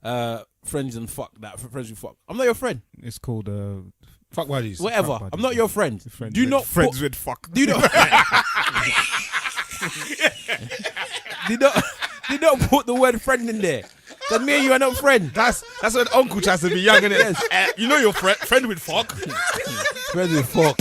friends and fuck that. Friends who fuck. I'm not your friend. It's called Fuck buddies. Whatever. Fuck buddies. I'm not your friend. Friends Do with, not friends with fuck. Do not. do not put the word friend in there. Because me and you are not friends. That's when uncle tries to be young, innit? Yes. You know your friend with fuck. Friends with fuck.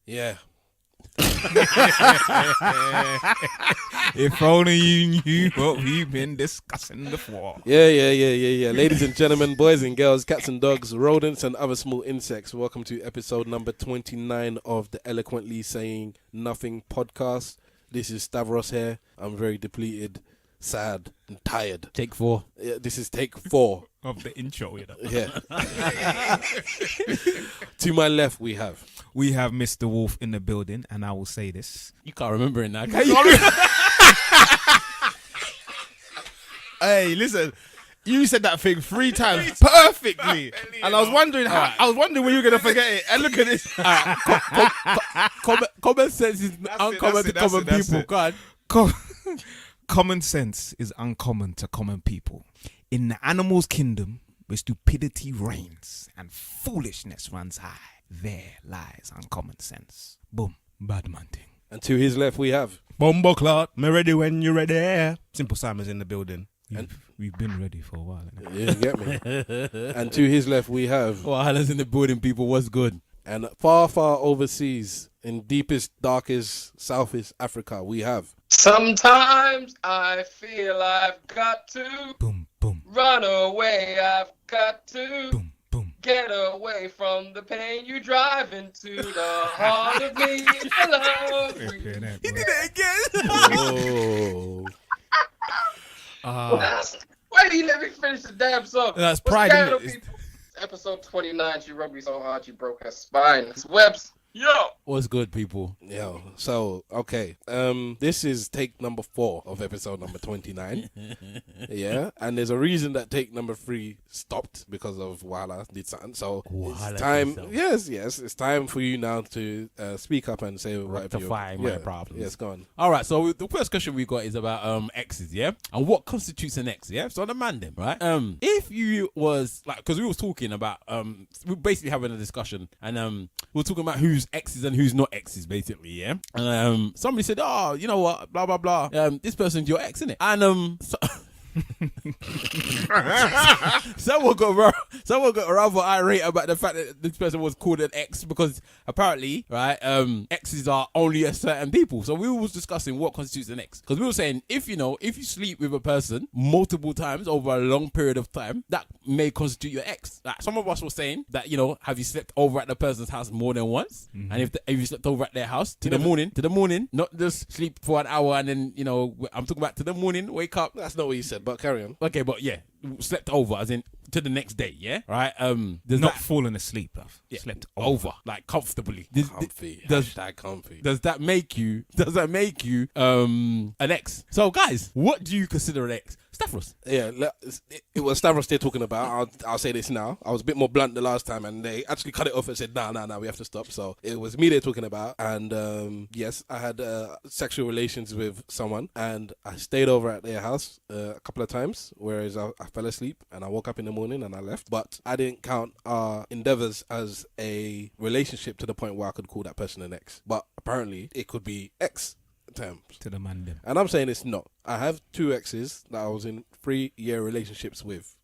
Yeah. If only you knew what we've been discussing before. Yeah. Ladies and gentlemen, boys and girls, cats and dogs, rodents and other small insects, welcome to episode number 29 of the Eloquently Saying Nothing podcast. This is Stavros here. I'm very depleted, sad and tired. Take 4. Yeah, this is take 4. Of the intro, you know. Yeah. To my left, we have Mr. Wolf in the building, and I will say this. You can't remember it now, can you? Hey, listen. You said that thing 3 times perfectly, and I was wondering when you were gonna forget it. And look at this. common sense is uncommon to common people. God. Common sense is uncommon to common people. In the animal's kingdom, where stupidity reigns and foolishness runs high, there lies uncommon sense. Boom. Bad man thing. And to his left, we have Bumbleclot, me ready when you're ready. Simple Simon's in the building. We've been ready for a while. Yeah, you get me. And to his left, we have Wahalas in the building, people. What's good? And far, far overseas, in deepest, darkest, southest Africa, we have. Sometimes I feel I've got to Boom, boom, run away. I've got to boom, boom. get away from the pain you drive into the heart of me. Hello. He did it again. Oh. Why do you let me finish the damn song? That's What's pride, going on, isn't it? people? Episode 29. She rubbed me so hard she broke her spine. It's Webs. Yo. What's good, people? Yo, so, okay. This is take number 4 of episode number 29. Yeah, and there's a reason that take number 3 stopped because of Wala did something. So it's time. Yes, it's time for you now to speak up and say rectify my problems. Yes, go on. All right, so the first question we got is about exes, yeah, and what constitutes an ex, yeah. So the man, them, right? If you was like, because we was talking about we were basically having a discussion, and we were talking about who's exes and who's not exes, basically, yeah. And somebody said, oh, you know what, blah blah blah. This person's your ex, innit? And someone got rather irate about the fact that this person was called an ex because apparently, right, exes are only a certain people. So we was discussing what constitutes an ex, because we were saying if you sleep with a person multiple times over a long period of time, that may constitute your ex. Like some of us were saying that, have you slept over at the person's house more than once? Mm-hmm. And if you slept over at their house to the morning, not just sleep for an hour and then I'm talking about to the morning, wake up. That's not what you said, but carry on. Okay, but yeah, slept over as in to the next day, yeah, right. There's not falling asleep, bruv. Yeah, slept over like comfortably. Comfy. Comfy. Does that make you an ex? So guys, what do you consider an ex? Stavros. Yeah, it was Stavros they're talking about. I'll say this now. I was a bit more blunt the last time, and they actually cut it off and said, "Nah, we have to stop." So it was me they're talking about, and yes, I had sexual relations with someone, and I stayed over at their house a couple of times, whereas I fell asleep and I woke up in the morning and I left. But I didn't count our endeavors as a relationship to the point where I could call that person an ex. But apparently, it could be ex terms to the man them. And I'm saying it's not. I have 2 exes that I was in 3-year relationships with,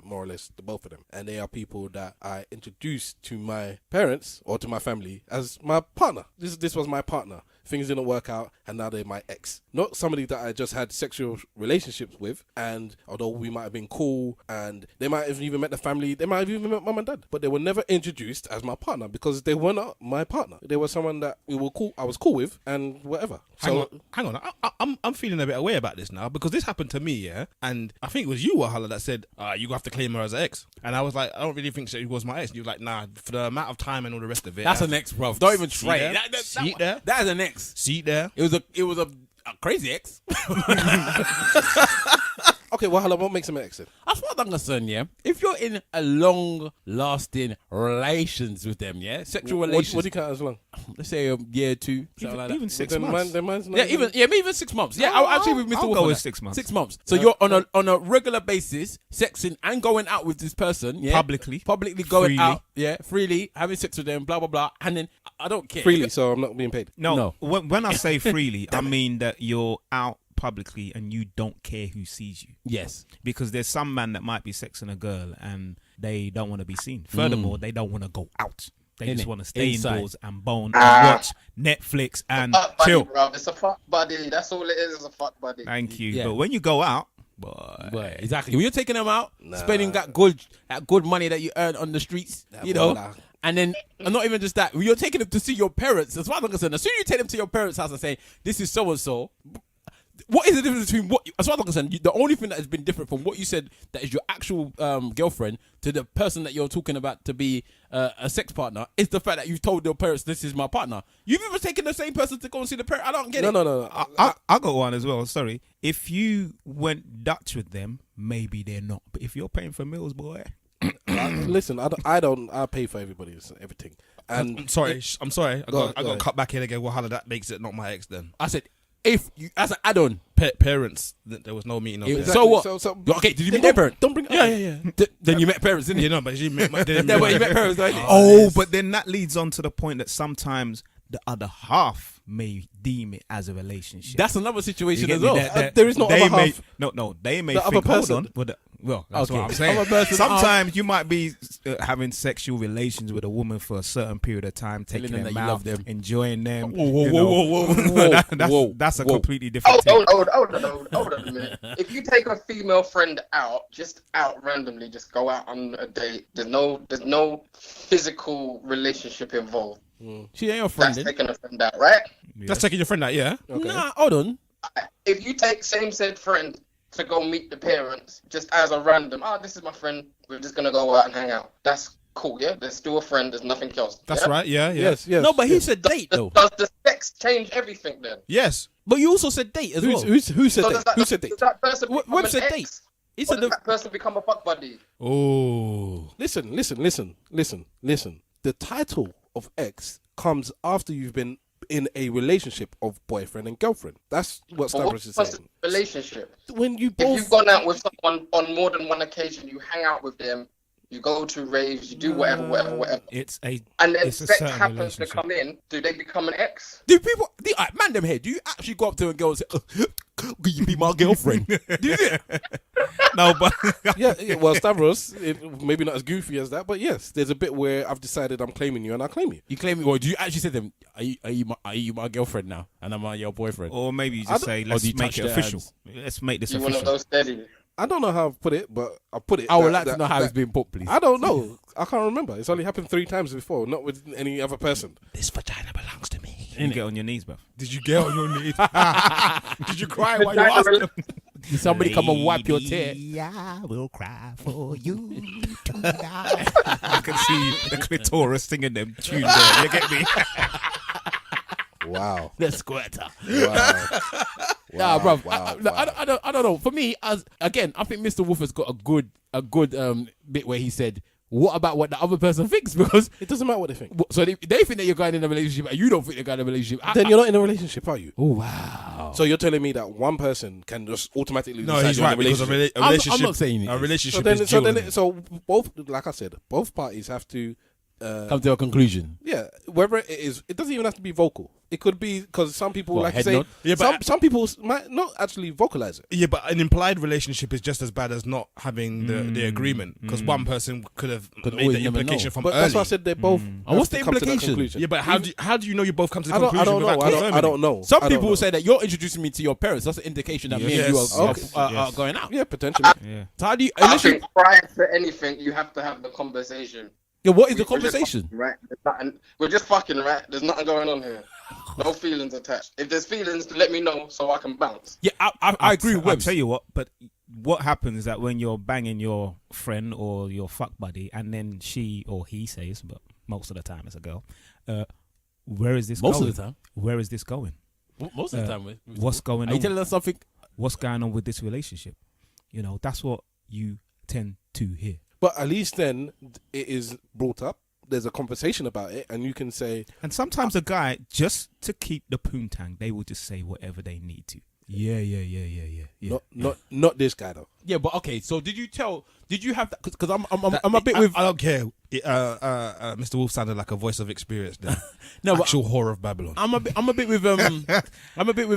more or less, the both of them. And they are people that I introduced to my parents or to my family as my partner. This was my partner. things didn't work out, and now they're my ex. Not somebody that I just had sexual relationships with, and although we might have been cool, and they might have even met the family, they might have even met mum and dad, but they were never introduced as my partner because they were not my partner. They were someone that we were cool. I was cool with, and whatever. Hang on. I'm feeling a bit away about this now because this happened to me, yeah. And I think it was you, Wahala, that said you have to claim her as an ex. And I was like, I don't really think she was my ex. And you were like, nah, for the amount of time and all the rest of it. That's an ex, bro. Don't even See try there? it. See it there? That is an ex. See it there? It was a crazy ex. Okay, well, what makes him an ex then? As far as I'm concerned, yeah, if you're in a long-lasting relations with them, yeah, sexual relations. What do you count as long? Let's say a year, two, something like that. Even 6 Then months. mine's not Yeah, even 6 months. Yeah, I'll actually with Mr. I'll Wolf go on with that. 6 months. 6 months. So you're on a regular basis, sexing and going out with this person, yeah, Publicly. going Freely. out, yeah, freely, having sex with them, blah blah blah, and then I don't care. freely, so I'm not being paid. No. When I say freely, I mean that you're out publicly and you don't care who sees you. Yes. Because there's some man that might be sexing a girl and they don't want to be seen. Furthermore, they don't want to go out. They just Innit? want to stay Inside. indoors and bone and watch Netflix and Fuck buddy, chill. bro. It's a fuck buddy. That's all it is a fuck buddy. Thank you. Yeah. But when you go out, boy, But exactly. When you're taking them out, spending that good money that you earn on the streets, you know. And then, and not even just that, when you're taking them to see your parents, as far as I'm concerned, as soon as you take them to your parents' house and say, this is so-and-so, what is the difference between what, as far as I'm concerned, the only thing that has been different from what you said that is your actual girlfriend to the person that you're talking about to be a sex partner is the fact that you've told your parents, this is my partner. You've even taken the same person to go and see the parent. I don't get it. No. I got one as well. Sorry. If you went Dutch with them, maybe they're not. But if you're paying for meals, boy. Listen, I pay for everybody's everything. And I'm sorry. I Go got to ahead. cut back in again. Wahala, that makes it not my ex then. I said, if you, as an add-on. Parents, there was no meeting of Yeah, it. So what? So, Okay, did you meet their parents? Don't bring it up. Yeah. Then you met parents, didn't you? You know, but she met my Yeah, but you met parents, don't you? Oh, but then that leads on to the point that sometimes the other half may deem it as a relationship. That's another situation You as get me? well. There is no they other may, half. No, they may The think, other person. hold on. Well, that's Okay. what I'm saying. Other person, Sometimes you might be having sexual relations with a woman for a certain period of time, Telling taking them them that you out, love them. enjoying them. Whoa. That's a Whoa. completely different thing. Hold on a minute. If you take a female friend out, just out randomly, just go out on a date. There's no physical relationship involved. She ain't your friend. That's taking a friend out, right? That's taking your friend out, yeah? Okay. Nah, hold on. If you take same said friend to go meet the parents, just as a random, this is my friend, we're just gonna go out and hang out. That's cool, yeah? There's still a friend, there's nothing else. That's yeah? right, yeah. Yes. No, but he said date though. Does the sex change everything then? Yes. But you also said date as well. Who said So that? Who said does that? that person What become website an date? ex? He Or said does the that person become a fuck buddy? Oh. Listen. The title of ex comes after you've been in a relationship of boyfriend and girlfriend. That's what But Stavros is what's saying. the relationship? When you If both you've gone out with someone on more than one occasion, you hang out with them, you go to raves, you do whatever. It's a And then It's a sex certain happens to relationship. come in, do they become an ex? Do people, man, them here, do you actually go up to a girl and say, could you be my girlfriend? Do you do it? no, but yeah, well, Stavros, maybe not as goofy as that, but yes, there's a bit where I've decided I'm claiming you and I claim you. You claim it, or do you actually say to them, are you my girlfriend now? And I'm your boyfriend? or maybe you just say, do let's you make touch it their official. hands? Let's make this You one of official. those steady. I don't know how I've put it, but I put it. I would like to know how it's been put, please. I don't know. I can't remember. It's only happened 3 times before, not with any other person. This vagina belongs to me. You get on your knees, bruv. Did you get on your knees? Did you cry while you asked them? Did somebody come and wipe your tear? I will cry for you tonight. I can see the clitoris singing them tunes there. You get me? Wow. The squirter. Wow. Nah, bro. Wow. I don't know. For me, I think Mr. Wolf has got a good bit where he said, "What about what the other person thinks?" Because It doesn't matter what they think. so they think that you're going in a relationship, and you don't think they're going in a relationship. Then you're not in a relationship, are you? Oh wow. So you're telling me that one person can just automatically No, decide he's you're in right a because a relationship? relationship. I'm not saying it a is. relationship So is dual. so both, like I said, both parties have to. Come to a conclusion. Yeah, whether it is, it doesn't even have to be vocal. It could be because some people, What, like you head say, nod? Yeah, but- some people might not actually vocalize it. Yeah, but an implied relationship is just as bad as not having the agreement, because one person could have made always the never implication know. from But early. that's why I said they both. And what's have the to come to that implication? conclusion. Yeah, but how do you know you both come to the I don't conclusion know. without confirming? I don't know. Some I don't people know. will say that you're introducing me to your parents. That's an indication that me and Yes. you are, Okay. are going out. Yeah, potentially. Yeah. So how do you? I Unless you think prior to anything, you have to have the conversation. yeah, what is the We're just conversation? fucking, right? There's nothing, we're just fucking, right? There's nothing going on here. No feelings attached. If there's feelings, let me know so I can bounce. Yeah, I agree with I'll Webbs. tell you what, but what happens is that when you're banging your friend or your fuck buddy, and then she or he says, but most of the time it's a girl, where is this Most going? of the time. Where is this going? Most of the time. What's going Are you on? telling us something? What's going on with this relationship? You know, that's what you tend to hear. But at least then it is brought up. There's a conversation about it, and you can say, And sometimes a guy, just to keep the poontang, they will just say whatever they need to. Yeah. not this guy though. Yeah, but okay. So did you have that? Because I'm a bit with. I don't care. Mr. Wolf sounded like a voice of experience there. No, but Actual horror of Babylon. I'm a bit with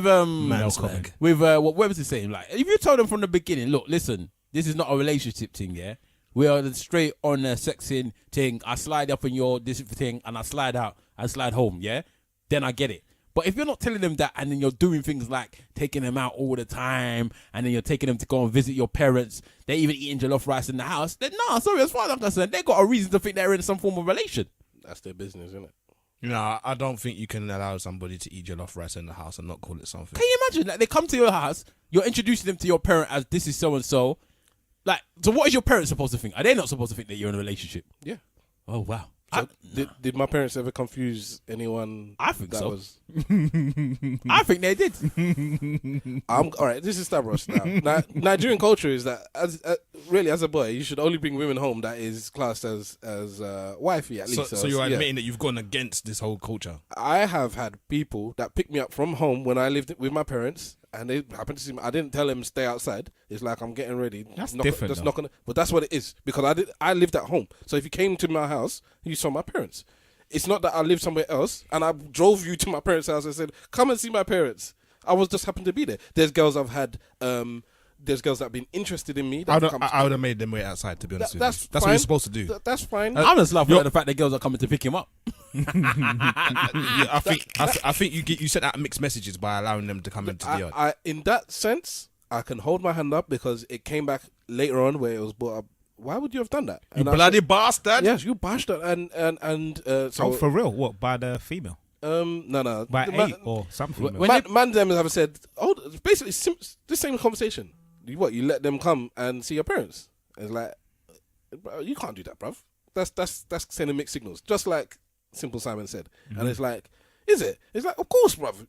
Man's swag. with what Webbs is saying. Like, if you told them from the beginning, look, listen, this is not a relationship thing, yeah. We are straight on a sexing thing. I slide up in your this thing, and I slide out, and slide home, yeah. Then I get it. But if you're not telling them that, and then you're doing things like taking them out all the time, and then you're taking them to go and visit your parents, they're even eating jollof rice in the house, then nah, sorry, as far as I'm concerned, they got a reason to think they're in some form of relation. That's their business, isn't it? No, I don't think you can allow somebody to eat jollof rice in the house and not call it something. Can you imagine? Like, they come to your house, you're introducing them to your parent as this is so and so. Like, so what is your parents supposed to think? Are they not supposed to think that you're in a relationship? Yeah. Oh wow. So did my parents ever confuse anyone? I think that so. was. I think they did. All right. This is Stavros now. Nigerian culture is that really as a boy you should only bring women home that is classed as wifey at least. So you're yeah. admitting that you've gone against this whole culture. I have had people that pick me up from home when I lived with my parents, and they happened to see me. I didn't tell them stay outside. It's like I'm getting ready. That's different, That's though. not gonna. But that's what it is because I lived at home. So if you came to my house, you saw my parents. It's not that I lived somewhere else and I drove you to my parents' house and said, "Come and see my parents." I was just happened to be there. There's girls I've had. There's girls that have been interested in me. I would have made them wait outside, to be honest with you. That's That's what fine. you're supposed to do. That's fine. I'm just laughing at the fact that girls are coming to pick him up. Yeah, I think you sent out mixed messages by allowing them to come into the yard. In that sense, I can hold my hand up because it came back later on where it was brought up. Why would you have done that? You And I bloody said, bastard! yes, you bastard. And so Oh, for real? What, by the female? no. By The eight or something? man them have said, it's basically the same conversation. You let them come and see your parents. It's like, bro, you can't do that, bruv. That's sending mixed signals. Just like Simple Simon said. And it's like, is it? It's like, of course, bruv.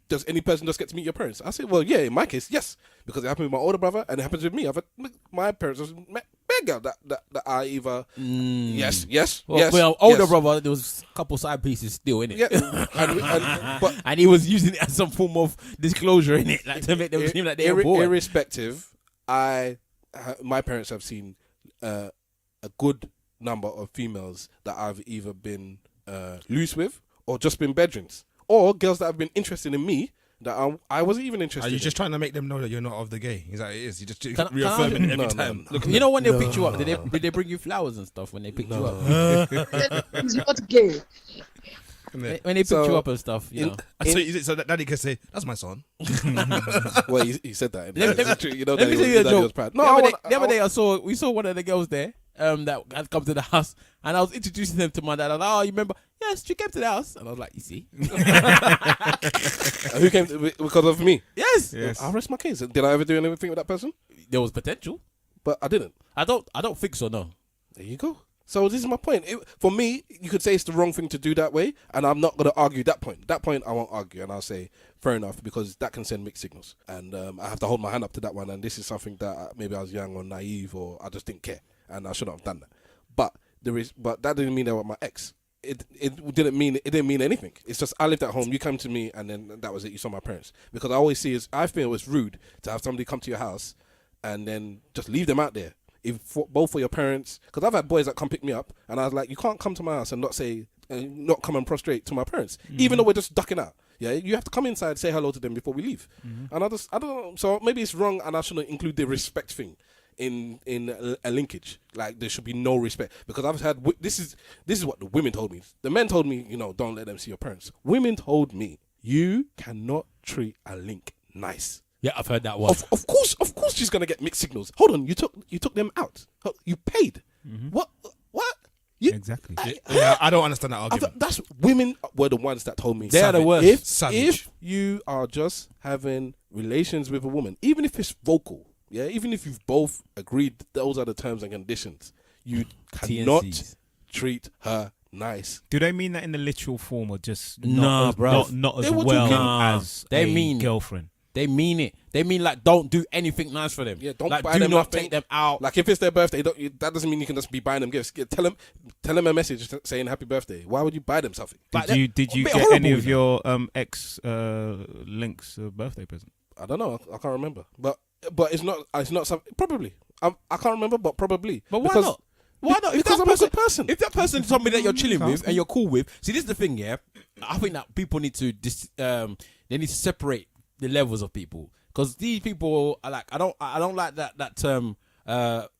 Does any person just get to meet your parents? I said, well, yeah, in my case, yes. Because it happened with my older brother and it happens with me. My parents have met bad girl that I either... Yes. Well, older brother, there was a couple side pieces still in it. Yeah. But and he was using it as some form of disclosure in it, like to make them seem like they were bored. irrespective, my parents have seen a good number of females that I've either been loose with or just been bedrooms, or girls that have been interested in me that I wasn't even interested Are you in. just trying to make them know that you're not of the gay? Is that it is? You just Can I- reaffirming it every No, time. no. Look, You know when they picked you up, did they bring you flowers and stuff when they picked you up? He's not gay. When they picked So, you up and stuff, you know. so that daddy can say, "That's my son." Well, he said that. Let me- It's true. You know Let that me he tell you a that he was joke. proud. The other day we saw one of the girls there that had come to the house, and I was introducing them to my dad. I was like, "Oh, you remember? Yes, she came to the house." And I was like, "You see?" Who came because of me? Yes. I rest my case. Did I ever do anything with that person? There was potential. But I didn't. I don't think so. No. There you go. So this is my point. For me, you could say it's the wrong thing to do that way, and I'm not going to argue that point. That point, I won't argue, and I'll say, fair enough, because that can send mixed signals. And I have to hold my hand up to that one, and this is something that maybe I was young or naive, or I just didn't care, and I shouldn't have done that. But that didn't mean that was my ex. It didn't mean anything. It's just I lived at home, you come to me, and then that was it. You saw my parents. Because I feel it's rude to have somebody come to your house and then just leave them out there. Both for your parents, because I've had boys that come pick me up, and I was like, you can't come to my house and not say not come and prostrate to my parents, even though we're just ducking out. Yeah, you have to come inside, say hello to them before we leave. And I don't know. So maybe it's wrong, and I shouldn't include the respect thing in a linkage. Like there should be no respect, because I've had this is what the women told me. The men told me, don't let them see your parents. Women told me you cannot treat a link nice. Yeah, I've heard that one. Of course, she's gonna get mixed signals. Hold on, you took them out. You paid. What? Exactly. I don't understand that argument. That's women were the ones that told me. They are the worst. Savage. If you are just having relations with a woman, even if it's vocal, yeah, even if you've both agreed those are the terms and conditions, you cannot TNCs. treat her nice. Do they mean that in the literal form, or just Nah, bruv. not as They were well talking- as They a mean- girlfriend? They mean it. They mean like don't do anything nice for them. Yeah, don't like buy do them not nothing. take them out. Like if it's their birthday, that doesn't mean you can just be buying them gifts. Tell them a message saying happy birthday. Why would you buy them something? Like, Did you a bit get horrible, any of you know? your ex links birthday present? I don't know. I can't remember. But it's not something. Probably. I can't remember, but probably. But why Because- not? Why not? If Because that I'm a good person. If that person's somebody that you're chilling with and you're cool with, see, this is the thing, yeah. I think that people need to they need to separate the levels of people, because these people are like, I don't like that term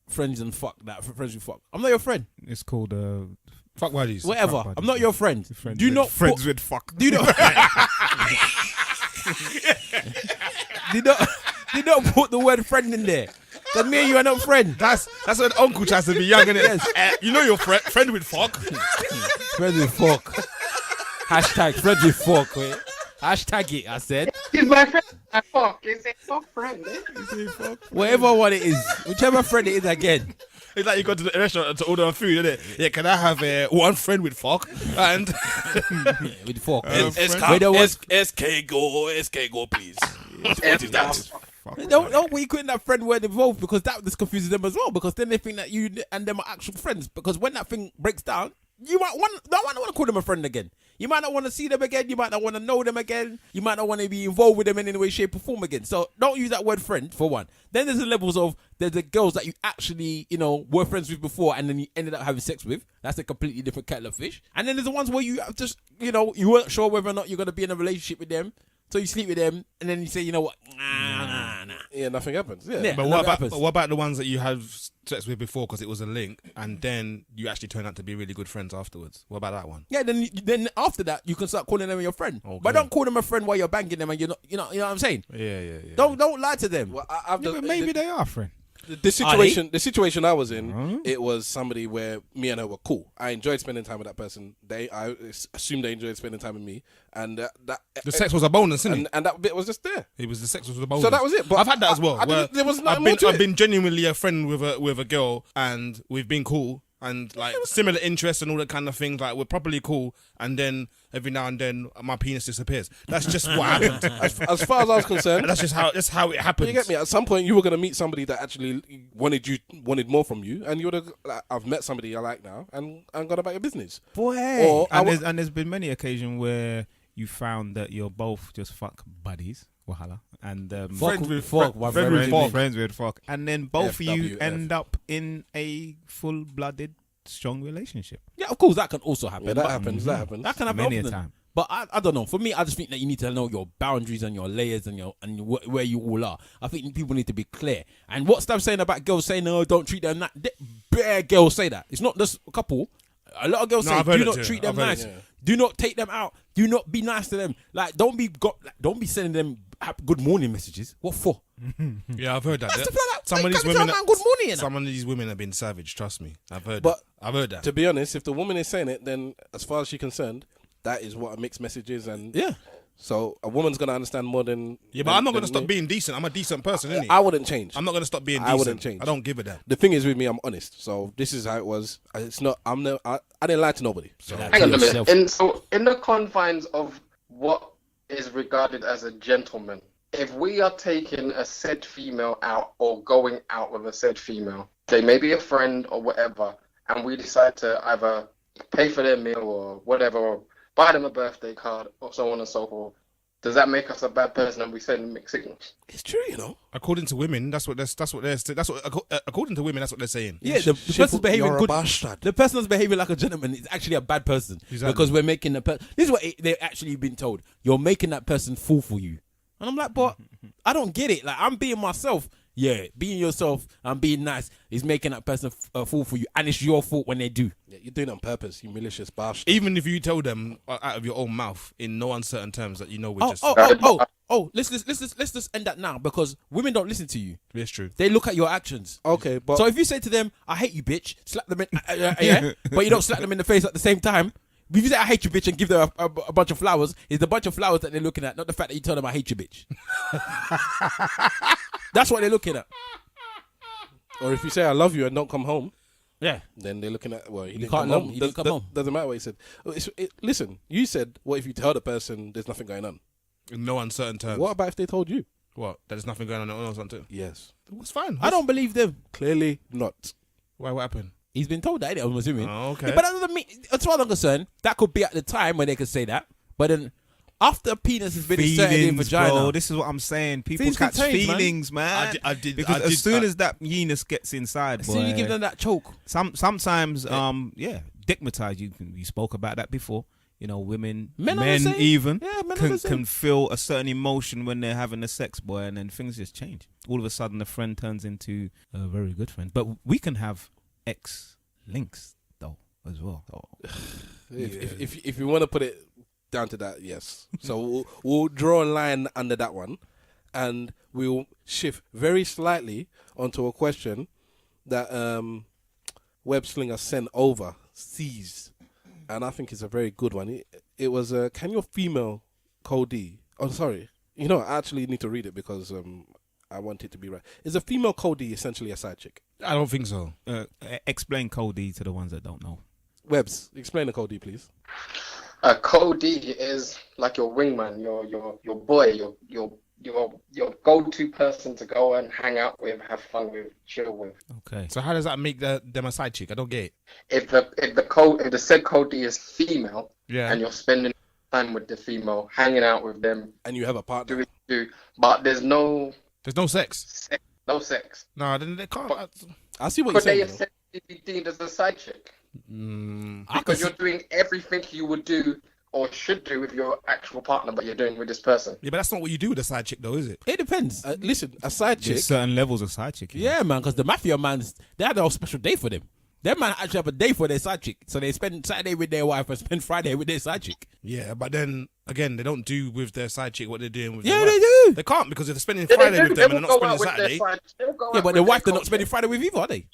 friends and fuck. That friends with fuck. I'm not your friend. It's called Fuck buddies. Whatever. buddies, I'm not your friend. friends Do with, not friends put, with fuck. Do not. do not put the word friend in there. Because me and you are not friends. That's when uncle tries to be young, and you know your friend with fuck. Friends with fuck. Hashtag friends with fuck. Wait. Hashtag it, I said. He's my friend. Fuck. Is it fuck friend? Eh? Whatever one it is. Whichever friend it is again. It's like you go to the restaurant to order food, isn't it? Yeah, can I have one friend with fuck? And With fuck. SK go, please. What is that? Don't we quit that friend word involved, because that just confuses them as well, because then they think that you and them are actual friends, because when that thing breaks down, you might not want to call them a friend again. You might not want to see them again. You might not want to know them again. You might not want to be involved with them in any way, shape, or form again. So don't use that word friend, for one. Then there's the levels of there's the girls that you actually, were friends with before and then you ended up having sex with. That's a completely different kettle of fish. And then there's the ones where you have just, you weren't sure whether or not you're going to be in a relationship with them. So you sleep with them and then you say, you know what? Nah. Yeah, nothing happens. Yeah. Yeah. but And what that about happens. what about the ones that you had sex with before because it was a link, and then you actually turn out to be really good friends afterwards? What about that one? Yeah, then after that you can start calling them your friend. Okay. But don't call them a friend while you're banging them and you're not, you know what I'm saying? Yeah. Don't lie to them. Well, But maybe they are friend. the situation I was in, it was somebody where me and her were cool. I enjoyed spending time with that person. I assumed they enjoyed spending time with me, and The sex was a bonus, isn't it? and that bit was just there. It was the sex was a bonus. So that was it. But I've had that as well. I where didn't- there was I've nothing been more to I've it. been genuinely a friend with a girl, and we've been cool. And like similar interests and all that kind of things, like we're properly cool, and then every now and then my penis disappears. That's just what happened. As far as I was concerned, And that's how it happens. you get me. At some point, you were gonna meet somebody that actually wanted more from you, and you would have. Like, I've met somebody I like now, and gone about your business. Boy. Or I wa- And there's been many occasions where you found that you're both just fuck buddies, wahala, and Friends with fuck, friend friends with fuck. friends with fuck, and then both of you FWF. end up in a full-blooded, strong relationship. Yeah, of course that can also happen. Yeah, that but- happens. That happens. That can happen Many a often. time. But I don't know. For me, I just think that you need to know your boundaries and your layers and where you all are. I think people need to be clear. And what Stab's saying about girls saying, no, don't treat them that. Bare girls say that. It's not just a couple. A lot of girls No, say, I've heard do it not too. treat them I've heard nice. it, yeah. Do not take them out. Do not be nice to them. Like, don't be sending them good morning messages. What for? Yeah, I've heard that. That's the plan. Some of You these can't tell women, man good morning. You know? some of these women have been savage. Trust me, I've heard. But- I've heard that. To be honest, if the woman is saying it, then as far as she's concerned, that is what a mixed message is, and Yeah. so a woman's gonna understand more than. Yeah, but than- I'm not going to than stop me. being decent. I'm a decent person, isn't I wouldn't change. I'm not going to stop being I decent. wouldn't change. I don't give a damn. The thing is with me, I'm honest. So this is how it was. It's not. I didn't lie to nobody. So Hang on a minute. In the confines of what is regarded as a gentleman, if we are taking a said female out or going out with a said female, they may be a friend or whatever, and we decide to either pay for their meal or whatever, or buy them a birthday card or so on and so forth, does that make us a bad person and we send mixed signals? It's true, you know. According to women, according to women, that's what they're saying. Yeah, the person's behaving You're a good. bastard. The person that's behaving like a gentleman is actually a bad person Exactly. because we're making the person. This is what they've actually been told. You're making that person fall for you, and I'm like, but I don't get it. Like I'm being myself. Yeah, being yourself and being nice is making that person fall for you, and it's your fault when they do. Yeah, you're doing it on purpose, you malicious bastard. Even if you tell them out of your own mouth in no uncertain terms that you know we're just. Let's just end that now because women don't listen to you. It's true. They look at your actions. Okay, but So if you say to them, "I hate you, bitch," slap them in, yeah, but you don't slap them in the face at the same time. If you say "I hate you, bitch" and give them a bunch of flowers, it's the bunch of flowers that they're looking at, not the fact that you tell them "I hate you, bitch." That's what they're looking at. or if you say I love you and don't come home, Yeah. then they're looking at he didn't can't come love home. him. He didn't come home. Doesn't matter what he said. Listen, you said what if you tell the person there's nothing going on? In no uncertain terms. What about if they told you? What? There's nothing going on or something. Yes. What's fine? I don't believe them. Clearly not. Why? What happened? He's been told that, I'm assuming. Oh, okay. Yeah, but that doesn't mean, as far as I'm concerned, that could be at the time when they could say that. But then after penis has been inserted in vagina. Bro, this is what I'm saying. People Feelings catch can change, man. feelings, man. I did. Because as soon as that penis gets inside, as soon as you give them that choke. sometimes, dickmatized. You spoke about that before. You know, women, Men are the men same. even Yeah, men are the same. can feel a certain emotion when they're having a sex, boy, and then things just change. All of a sudden, a friend turns into a very good friend. But we can have ex links though as well. If you want to put it down to that, yes. So we'll draw a line under that one, and we'll shift very slightly onto a question that Web Slinger sent overseas, and I think it's a very good one. It was can your female Cody? Oh, sorry. You know, I actually need to read it because I want it to be right. Is a female Cody essentially a side chick? I don't think so. Explain Cody to the ones that don't know. Webs, explain the Cody, please. A Cody is like your wingman, your boy, your go-to person to go and hang out with, have fun with, chill with. Okay. So how does that make them a side chick? I don't get it. If the said Cody is female, Yeah. and you're spending time with the female, hanging out with them, And you have a partner. but there's no There's no sex. sex. No, then they can't. I see what Could you're they saying. You know. essentially be deemed as a side chick? Mm, Because you're doing everything you would do or should do with your actual partner, but you're doing with this person. yeah, but that's not what you do with a side chick, though, is it? It depends. Listen, a side chick. There's certain levels of side chick. Yeah, man, because the mafia mans, they had a special day for them. Them man actually have a day for their side chick. So they spend Saturday with their wife and spend Friday with their side chick. Yeah, but then again, they don't do with their side chick what they're doing with. Yeah, their they wife. do. They can't because if they're spending Yeah, Friday they do. with They them and will they're go not out with spending their Saturday. they'll go Yeah, out but their with wife, they're not culture. spending Friday with either, are they?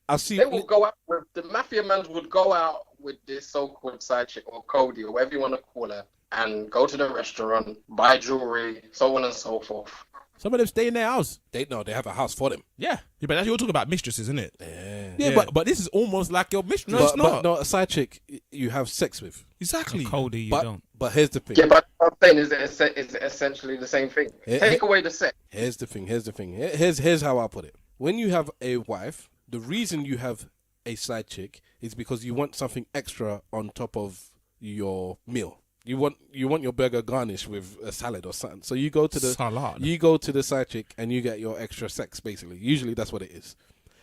I see. They will go out with the mafia men would go out with this so-called side chick or Cody or whatever you want to call her, and go to the restaurant, buy jewelry, so on and so forth. Some of them stay in their house. They have a house for them. Yeah. Yeah, but that's you're talking about mistresses, isn't it? Yeah, Yeah. but this is almost like your mistress. No, it's but not. no, a side chick you have sex with. Exactly. Cody, you But don't. but here's the thing. Yeah, but what I'm saying is it's essentially the same thing. Take away the sex. Here's the thing. Here's how I put it. When you have a wife, the reason you have a side chick is because you want something extra on top of your meal. You want your burger garnished with a salad or something. So you go to the side chick and you get your extra sex. Basically, usually that's what it is.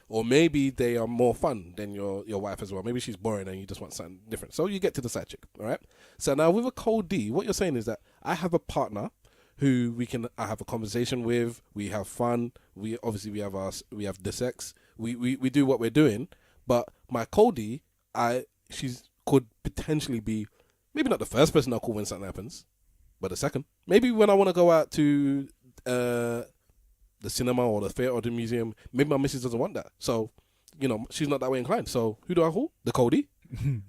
Or maybe they are more fun than your wife as well. Maybe she's boring and you just want something different. So you get to the side chick, all right? So now with a cold D, what you're saying is that I have a partner who I have a conversation with. We have fun. We have the sex. We do what we're doing. But my cold D, she's could potentially be maybe not the first person I'll call when something happens, but the second. Maybe when I want to go out to the cinema or the fair or the museum, maybe my missus doesn't want that. So, she's not that way inclined. So who do I call? The Cody.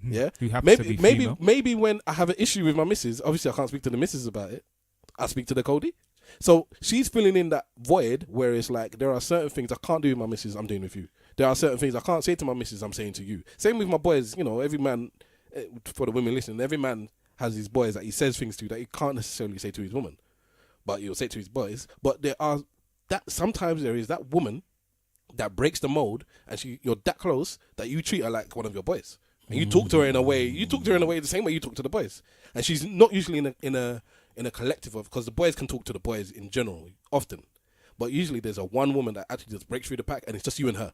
Yeah. Who happens to be female. Maybe when I have an issue with my missus, obviously I can't speak to the missus about it. I speak to the Cody. So she's filling in that void where it's like there are certain things I can't do with my missus, I'm doing with you. There are certain things I can't say to my missus, I'm saying to you. Same with my boys. Every man, for the women listening, every man has his boys that he says things to that he can't necessarily say to his woman, but he'll say to his boys. But sometimes there is that woman that breaks the mold, and you're that close that you treat her like one of your boys. And you talk to her in a way. You talk to her in a way the same way you talk to the boys. And she's not usually in a collective of, because the boys can talk to the boys in general often. But usually there's a one woman that actually just breaks through the pack, and it's just you and her.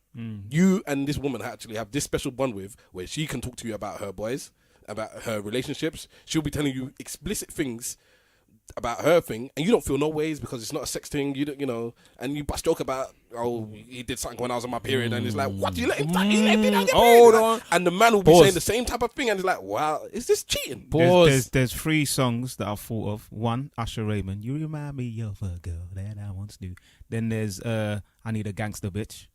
You and this woman actually have this special bond with, where she can talk to you about her boys, about her relationships. She'll be telling you explicit things about her thing, and you don't feel no ways because it's not a sex thing. You don't, and you bust joke about, oh, he did something when I was on my period, and it's like, what? You let him do that? Hold on. And the man will be saying the same type of thing, and it's like, wow, is this cheating? There's 3 songs that I thought of. One, Usher Raymond, you remind me of a girl that I once knew. Then there's I Need a Gangster Bitch,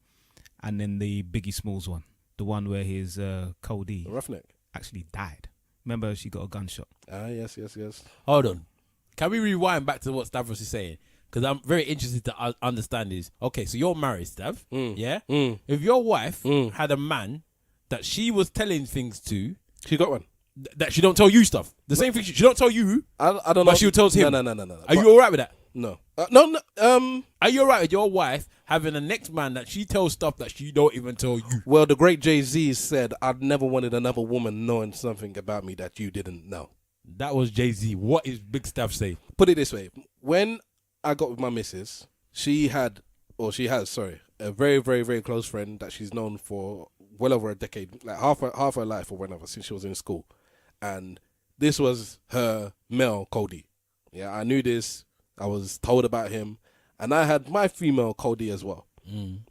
and then the Biggie Smalls one, the one where his Cody Roughneck actually died. Remember, she got a gunshot. Yes. Hold on. Can we rewind back to what Stavros is saying? Because I'm very interested to understand is, okay, so you're married, Stav, yeah? If your wife had a man that she was telling things to, she got one. That she don't tell you stuff. The same thing, she don't tell you, I don't know. but she tells him. No. Are you all right with that? No. No. Are you all right with your wife having a next man that she tells stuff that she don't even tell you? Well, the great Jay-Z said, I'd never wanted another woman knowing something about me that you didn't know. That was Jay-Z. What is Big Stav say? Put it this way. When I got with my missus, she has, a very, very, very close friend that she's known for well over a decade, like half her life or whenever, since she was in school. And this was her male Cody. Yeah, I knew this. I was told about him. And I had my female Cody as well.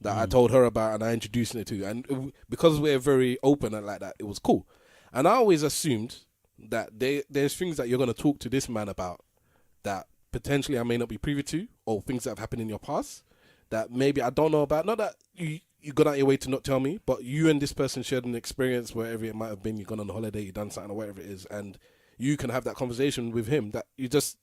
That I told her about and I introduced her to. And because we're very open and like that, it was cool. And I always assumed that there's things that you're going to talk to this man about that potentially I may not be privy to, or things that have happened in your past that maybe I don't know about. Not that you gone out your way to not tell me, but you and this person shared an experience wherever it might have been. You've gone on a holiday, you've done something or whatever it is, and you can have that conversation with him that you just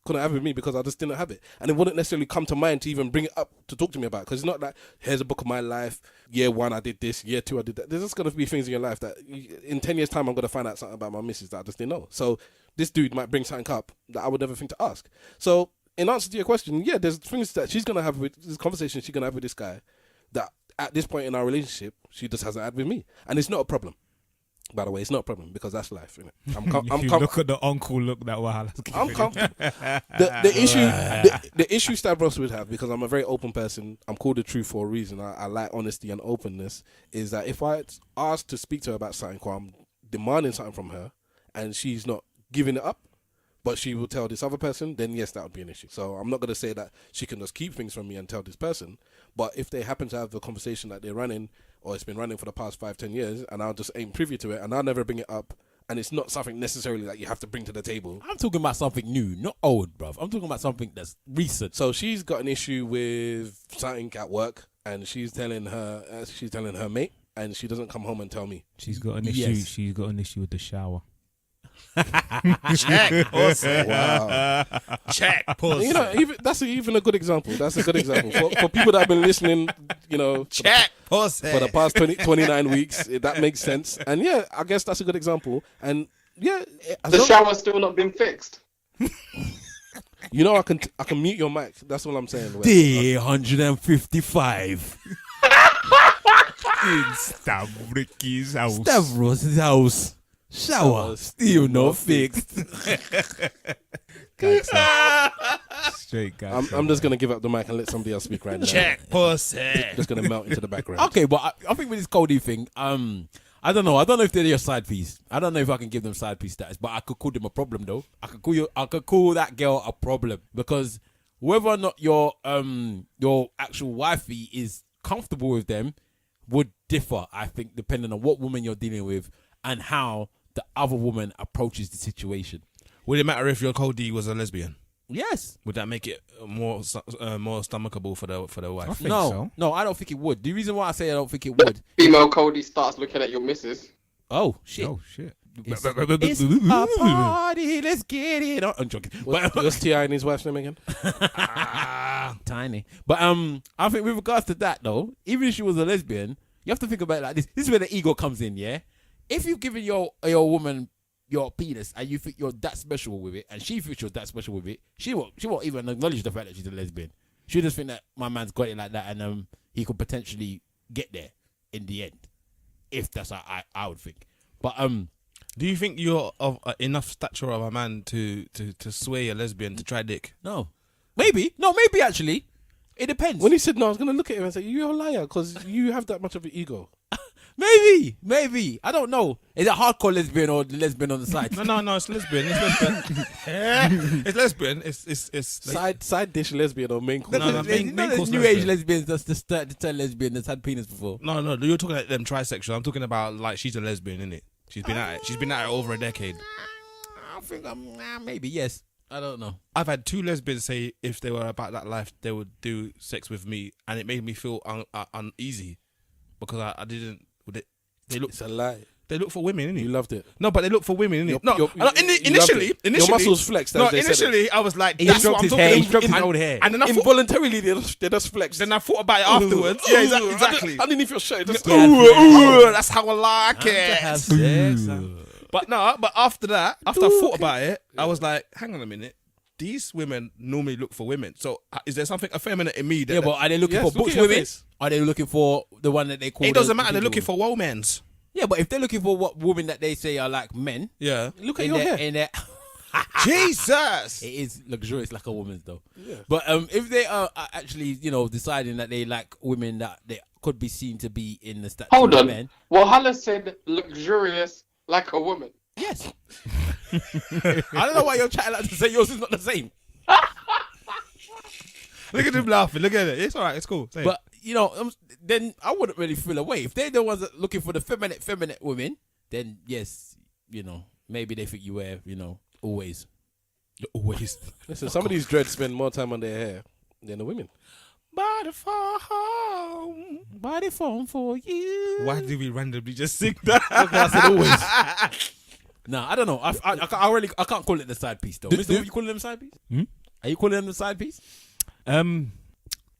couldn't have with me because I just didn't have it. And it wouldn't necessarily come to mind to even bring it up to talk to me about, because it's not like, here's a book of my life, year 1 I did this, year 2 I did that. There's just going to be things in your life that in 10 years time I'm going to find out something about my missus that I just didn't know. So this dude might bring something up that I would never think to ask. So in answer to your question, yeah, there's things that she's going to have with this conversation she's going to have with this guy that at this point in our relationship she just hasn't had with me. And it's not a problem. By the way, it's not a problem because that's life, innit? Look at the uncle look that while. I'm comfortable. The issue Stavros would have, because I'm a very open person, I'm called the truth for a reason. I like honesty and openness. Is that if I asked to speak to her about something, or I'm demanding something from her, and she's not giving it up, but she will tell this other person, then yes, that would be an issue. So I'm not going to say that she can just keep things from me and tell this person. But if they happen to have the conversation that they're running, or it's been running for the past 5-10 years, and I'll just ain't privy to it, and I'll never bring it up, and it's not something necessarily that you have to bring to the table. I'm talking about something new, not old, bruv. I'm talking about something that's recent. So she's got an issue with something at work, and she's telling her mate, and she doesn't come home and tell me. She's got an issue. Yes. She's got an issue with the shower. Check. Pussy. Wow. Check. Pussy. That's even a good example. That's a good example for people that have been listening. Check. Pussy. For the past 29 weeks, that makes sense. And yeah, I guess that's a good example. And yeah, The shower's still not been fixed. I can mute your mic. That's all I'm saying. Day 155. In Stavriki's house. Stavros' house. Shower still not fixed. Straight guys. I'm just gonna give up the mic and let somebody else speak right now. Check. Pussy. Just gonna melt into the background. Okay, but I think with this Cody thing, I don't know. I don't know if they're your side piece. I don't know if I can give them side piece status, but I could call them a problem though. I could call that girl a problem, because whether or not your actual wifey is comfortable with them would differ, I think, depending on what woman you're dealing with and how the other woman approaches the situation. Would it matter if your Cody was a lesbian? Yes. Would that make it more stomachable for the wife? I think so. No, I don't think it would. The reason why I say I don't think it would. Female Cody starts looking at your missus. Oh shit! Oh shit! It's a party. Let's get it on. I'm joking. What's T.I. and his wife's name again? Tiny. But I think with regards to that though, even if she was a lesbian, you have to think about it like this. This is where the ego comes in. Yeah. If you've given your woman your penis and you think you're that special with it, and she thinks you're that special with it, she won't even acknowledge the fact that she's a lesbian. She'll just think that my man's got it like that, and he could potentially get there in the end. If that's how I would think. But Do you think you're of enough stature of a man to sway a lesbian to try dick? no, maybe actually, it depends. When he said no, I was gonna look at him and say, "You're a liar," because you have that much of an ego. Maybe I don't know. Is it hardcore lesbian or the lesbian on the side? No, it's lesbian. It's lesbian. It's Side dish lesbian or main course. No, lesbian. main course new lesbian. age lesbians. That's the third lesbian that's had penis before. No, you're talking about them trisexual. I'm talking about like she's a lesbian, innit? She's been at it. She's been at it over a decade. I think maybe yes. I don't know. I've had 2 lesbians say if they were about that life, they would do sex with me, and it made me feel uneasy because I didn't. They look. It's a lie. They look for women, innit? You loved it. No, but they look for women, innit? You're- Initially, your muscles flexed. No, as they said it. initially I was like, He that's stroked what I'm his talking hair. He about. stroked his own hair. And then I thought, Involuntarily, they just flexed. then I thought about it afterwards. Yeah, exactly. Underneath your shirt, just That's how I like To have it. sex. But after that, after I thought about it, I was like, hang on a minute. These women normally look for women. So is there something effeminate in me? That Yeah, but are they looking Yes, for look butch at your women? face. Are they looking for the one that they call? it doesn't matter. the They're looking people? for womans. Yeah, but if they're looking for what women that they say are like men, Yeah. Look at in your their, hair. in their Jesus. it is luxurious like a woman's though. Yeah. But if they are actually, deciding that they like women that they could be seen to be in the stature Hold of on. men, Wahala said luxurious like a woman. yes. I don't know why you're chatting like to say yours is not the same. Look at him laughing. Look at it. It's all right. It's cool. Say it. But then I wouldn't really feel away if they're the ones that looking for the feminine women. Then yes, maybe they think you were, always. always. Listen, some of these dreads spend more time on their hair than the women. Body phone. Body phone for you. Why did we randomly just sing that? I said always. Nah, I don't know. I can't call it the side piece though. Mister, what you calling them side piece? Are you calling them the side piece?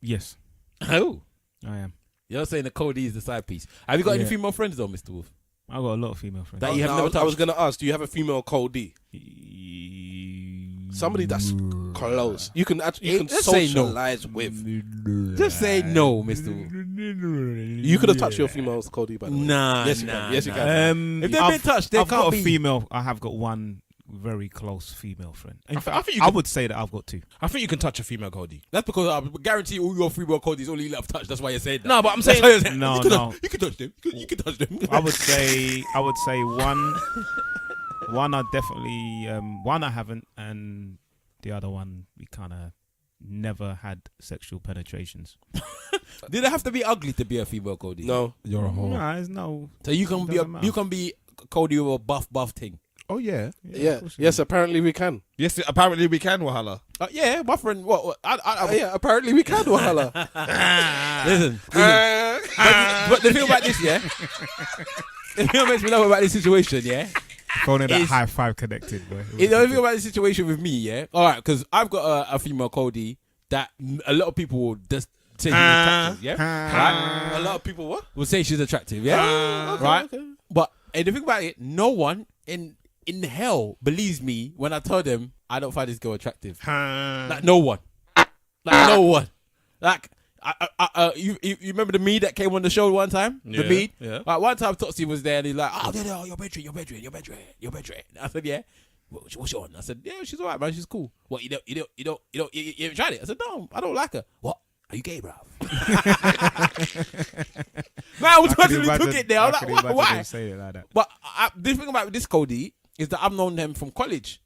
Yes, Oh, I am. you're saying the Cody is the side piece. Have you got any Yeah. female friends though, Mr. Wolf? I've got a lot of female friends. That you have No, never I was touched? going to ask, do you have a female Cole D? Somebody that's close. You can Just say no. socialize with. Just say no, Mr. Wolf. You could have touched your female's Cole D, by the way. Nah, Yes, you can. Yes, you can. If they've been touched, they I've can't got be. a female. I have got one very close female friend. In I fact, think you I could- would say that I've got 2. I think you can touch a female Cody. That's because I guarantee all your female Codys only let have touched. That's why you're saying that. No, but I'm That's saying why you're saying No, you could no. You can touch them. You can touch them. I would say one I definitely one I haven't, and the other one we kind of never had sexual penetrations. Did it have to be ugly to be a female Cody? No. You're a whore. Nah, there's no. So you can be Doesn't matter. you can be Cody with a buff thing. Oh yeah. Yeah. Yes, apparently we can. Yes, apparently we can, Wahala. Yeah, my friend. What? Yeah, apparently we can, Wahala. Listen. But the thing about this, yeah. The thing that makes me love about this situation, yeah. Only that Is- high five connected, boy. The only thing about the situation with me, yeah. All right, because I've got a female Cody that a lot of people will just say she's attractive, yeah. Right? A lot of people, what? Will say she's attractive, yeah. Right. But the thing about it, no one in hell believes me when I tell them I don't find this girl attractive. Like no one. Like no one. Like you remember the Mead that came on the show one time? Yeah, The Mead? yeah. Like one time Totsy was there and he's like, oh, no, your bedroom. I said, yeah. What's she on? I said, yeah, she's alright, man. She's cool. What, you haven't tried it? I said, no, I don't like her. What? Are you gay, bruv? Man, I automatically took it there. I was like, why? Say it like that. But the thing about this Cody is that I've known them from college.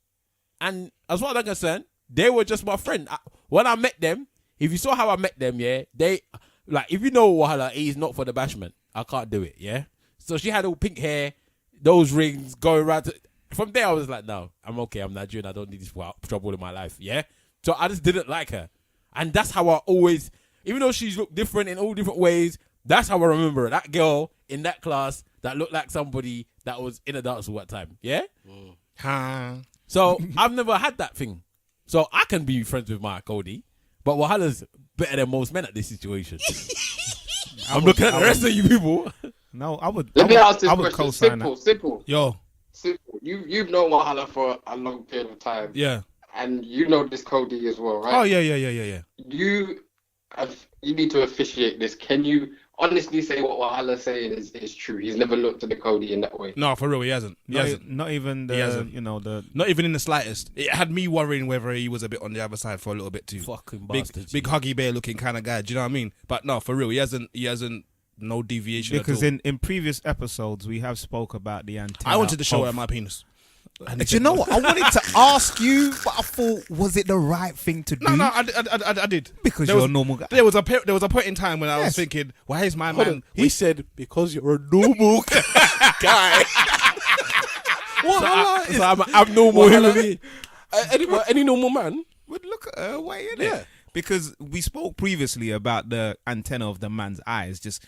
And as far as I'm concerned, they were just my friend. When I met them, if you saw how I met them, yeah, they, like, if you know Wahala, he's not for the bashment. I can't do it, yeah? So she had all pink hair, those rings going around. From there, I was like, no, I'm okay. I'm Nigerian. I don't need this trouble in my life, yeah? So I just didn't like her. And that's how I always, even though she's looked different in all different ways, that's how I remember her. That girl in that class that looked like somebody that was in a dance hall at time, yeah? So I've never had that thing. So I can be friends with my Cody, but Wahala's better than most men at this situation. I'm looking at the rest of you people. No, I would. Let me ask this I would question. co-sign Simple, that. simple, Yo, simple. You've known Wahala for a long period of time, yeah. and you know this Cody as well, right? Oh yeah. You need to officiate this. Can you honestly say what Wahala's saying is true. He's never looked at the Cody in that way. No, for real, he hasn't. He hasn't. Not even He hasn't. the Not even in the slightest. It had me worrying whether he was a bit on the other side for a little bit too. Fucking Big, bastard. big Huggy Bear looking kind of guy. Do you know what I mean? But no, for real, he hasn't. No deviation. because at all. in previous episodes we have spoke about the antenna. I wanted to show of- her my penis. And he Do you said know no. what? I wanted to ask you, but I thought, was it the right thing to do? No, I did. Because There you're was- a normal guy. There was a point in time when I was Yes. thinking, why is my Hold man? on. He said because you're a normal guy. What? So I'm an abnormal human being. Any normal man Would look at her way, innit? Yeah. Because we spoke previously about the antenna of the man's eyes, just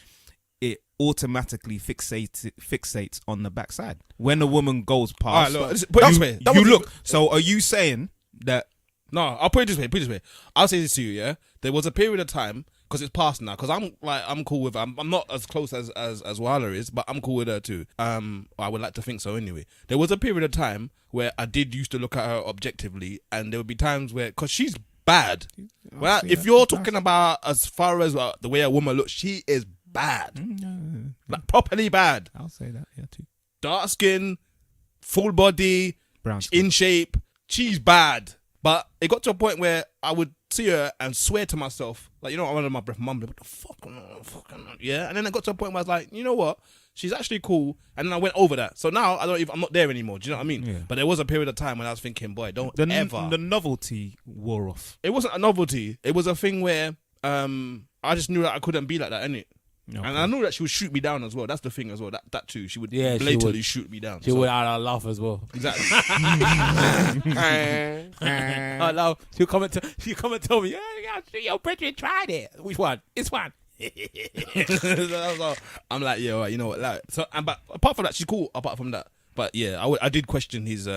it automatically fixates on the backside. When a woman goes past, Alright, look, put it this way. That you was- look. So are you saying that? No, I'll put it this way. I'll say this to you, yeah. There was a period of time because it's past now. Because I'm cool with. I'm not as close as Wala is, but I'm cool with her too. I would like to think so anyway. There was a period of time where I did used to look at her objectively, and there would be times where because she's bad. Well, see if that. you're talking about as far as the way a woman looks, she is bad, like properly bad. I'll say that, yeah, too. Dark skin, full body, Brown skin. in shape. She's bad. But it got to a point where I would see her and swear to myself, like, you know, I'm under my breath, mumbling, what the fuck, yeah. And then I got to a point where I was like, you know what? She's actually cool. And then I went over that. So now I'm not there anymore. Do you know what I mean? Yeah. But there was a period of time when I was thinking, boy, don't The ever. novelty wore off. It wasn't a novelty. It was a thing where I just knew that I couldn't be like that, innit? Okay. And I knew that she would shoot me down as well. That's the thing as well. That too. She would Yeah, she blatantly would. shoot me down. She So- would out of laugh as well. Exactly. Oh no, she'll come and tell me, yo, Bridget tried it. Which one? This one. So I'm like, yeah, right, you know what? Like, so, but apart from that, she's cool. Apart from that, but yeah, I did question his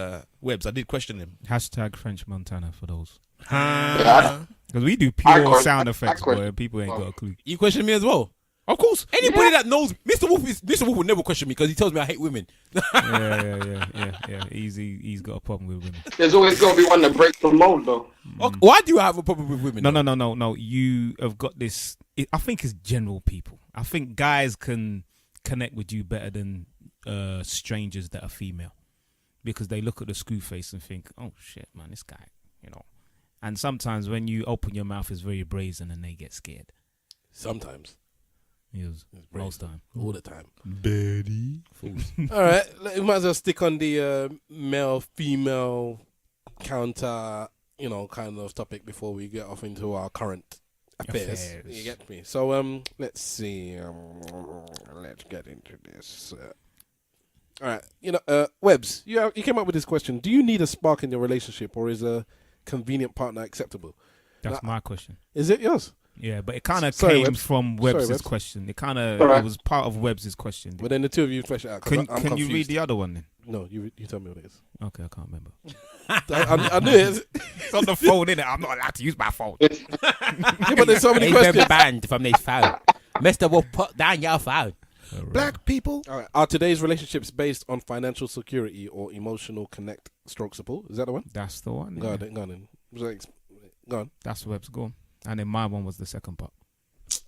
webs. I did question him. Hashtag French Montana for those. Yeah, Because we do I pure question- sound I effects, question- boy. And people ain't got a clue. You question me as well. Of course. Anybody that knows Mr. Wolf will never question me because he tells me I hate women. Yeah. He's got a problem with women. there's always got to be one that breaks the mold, though. Okay, why do you have a problem with women? No. You have got this. I think it's general people. I think guys can connect with you better than strangers that are female because they look at the screw face and think, "Oh shit, man, this guy," you know. And sometimes when you open your mouth, it's very brazen, and they get scared. sometimes, Yes, most time. all the time. Betty. All right, we might as well stick on the male-female counter, kind of topic before we get off into our current affairs. You get me? So let's see. Let's get into this. All right, Webbs, you came up with this question. Do you need a spark in your relationship, or is a convenient partner acceptable? That's my question. Is it yours? Yeah, but it kind of Sorry, came Webbs. from Sorry, Webbs' Webbs. question. It Alright. was part of Webbs' question. Well, then the two of you flesh it out. 'Cause I'm Can you read confused. the other one then? No, you tell me what it is. Okay, I can't remember. I knew it. It's on the phone, innit? I'm not allowed to use my phone. Yeah, but there's so many He's been questions. banned from this phone. Mr. Wolf, put down your phone. Black people. All right. Are today's relationships based on financial security or emotional stroke support? Is that the one? That's the one. Go yeah. on then. Go on then. Go on. That's Webb's gone. And then my one was the second part.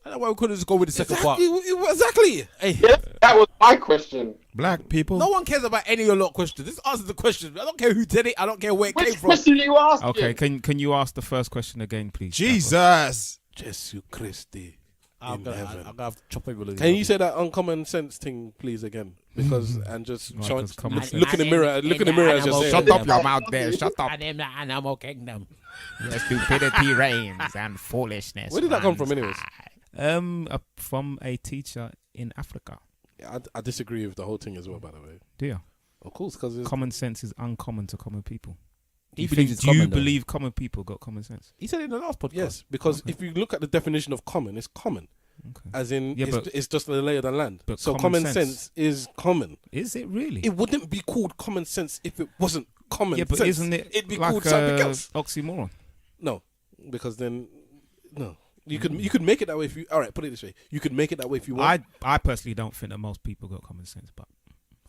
I don't know why we couldn't just go with the second part. Exactly. Hey, Yeah, that was my question. Black people. no one cares about any of your lot questions. This answers the question. I don't care who did it. I don't care where it came Which from. question are you asking? Okay, can you ask the first question again, please? Jesus. Jesus Christi. I'm gonna have to chop people. Can you say that uncommon sense thing, please, again? Because and just Right, show 'cause common sense. look in the mirror. Look in the mirror as you're saying. Shut up your mouth there. Shut up. I am the animal kingdom. Where stupidity reigns and foolishness. Where did that come from, runs anyways? high. From a teacher in Africa. Yeah, I disagree with the whole thing as well. By the way, Do you? of course, because Common sense is uncommon to common people. He Do believes it's you common, though. believe common people got common sense? He said it in the last podcast. yes, because if you look at the definition of common, it's common, Okay. as in Yeah, but- it's just a lay of the land. but So common common sense- sense is common. Is it really? It wouldn't be called common sense if it wasn't common yeah, but sense. isn't it It'd be like called something else. oxymoron? No, because then no. You could make it that way if you. All right, put it this way. You could make it that way if you want. I personally don't think that most people got common sense, but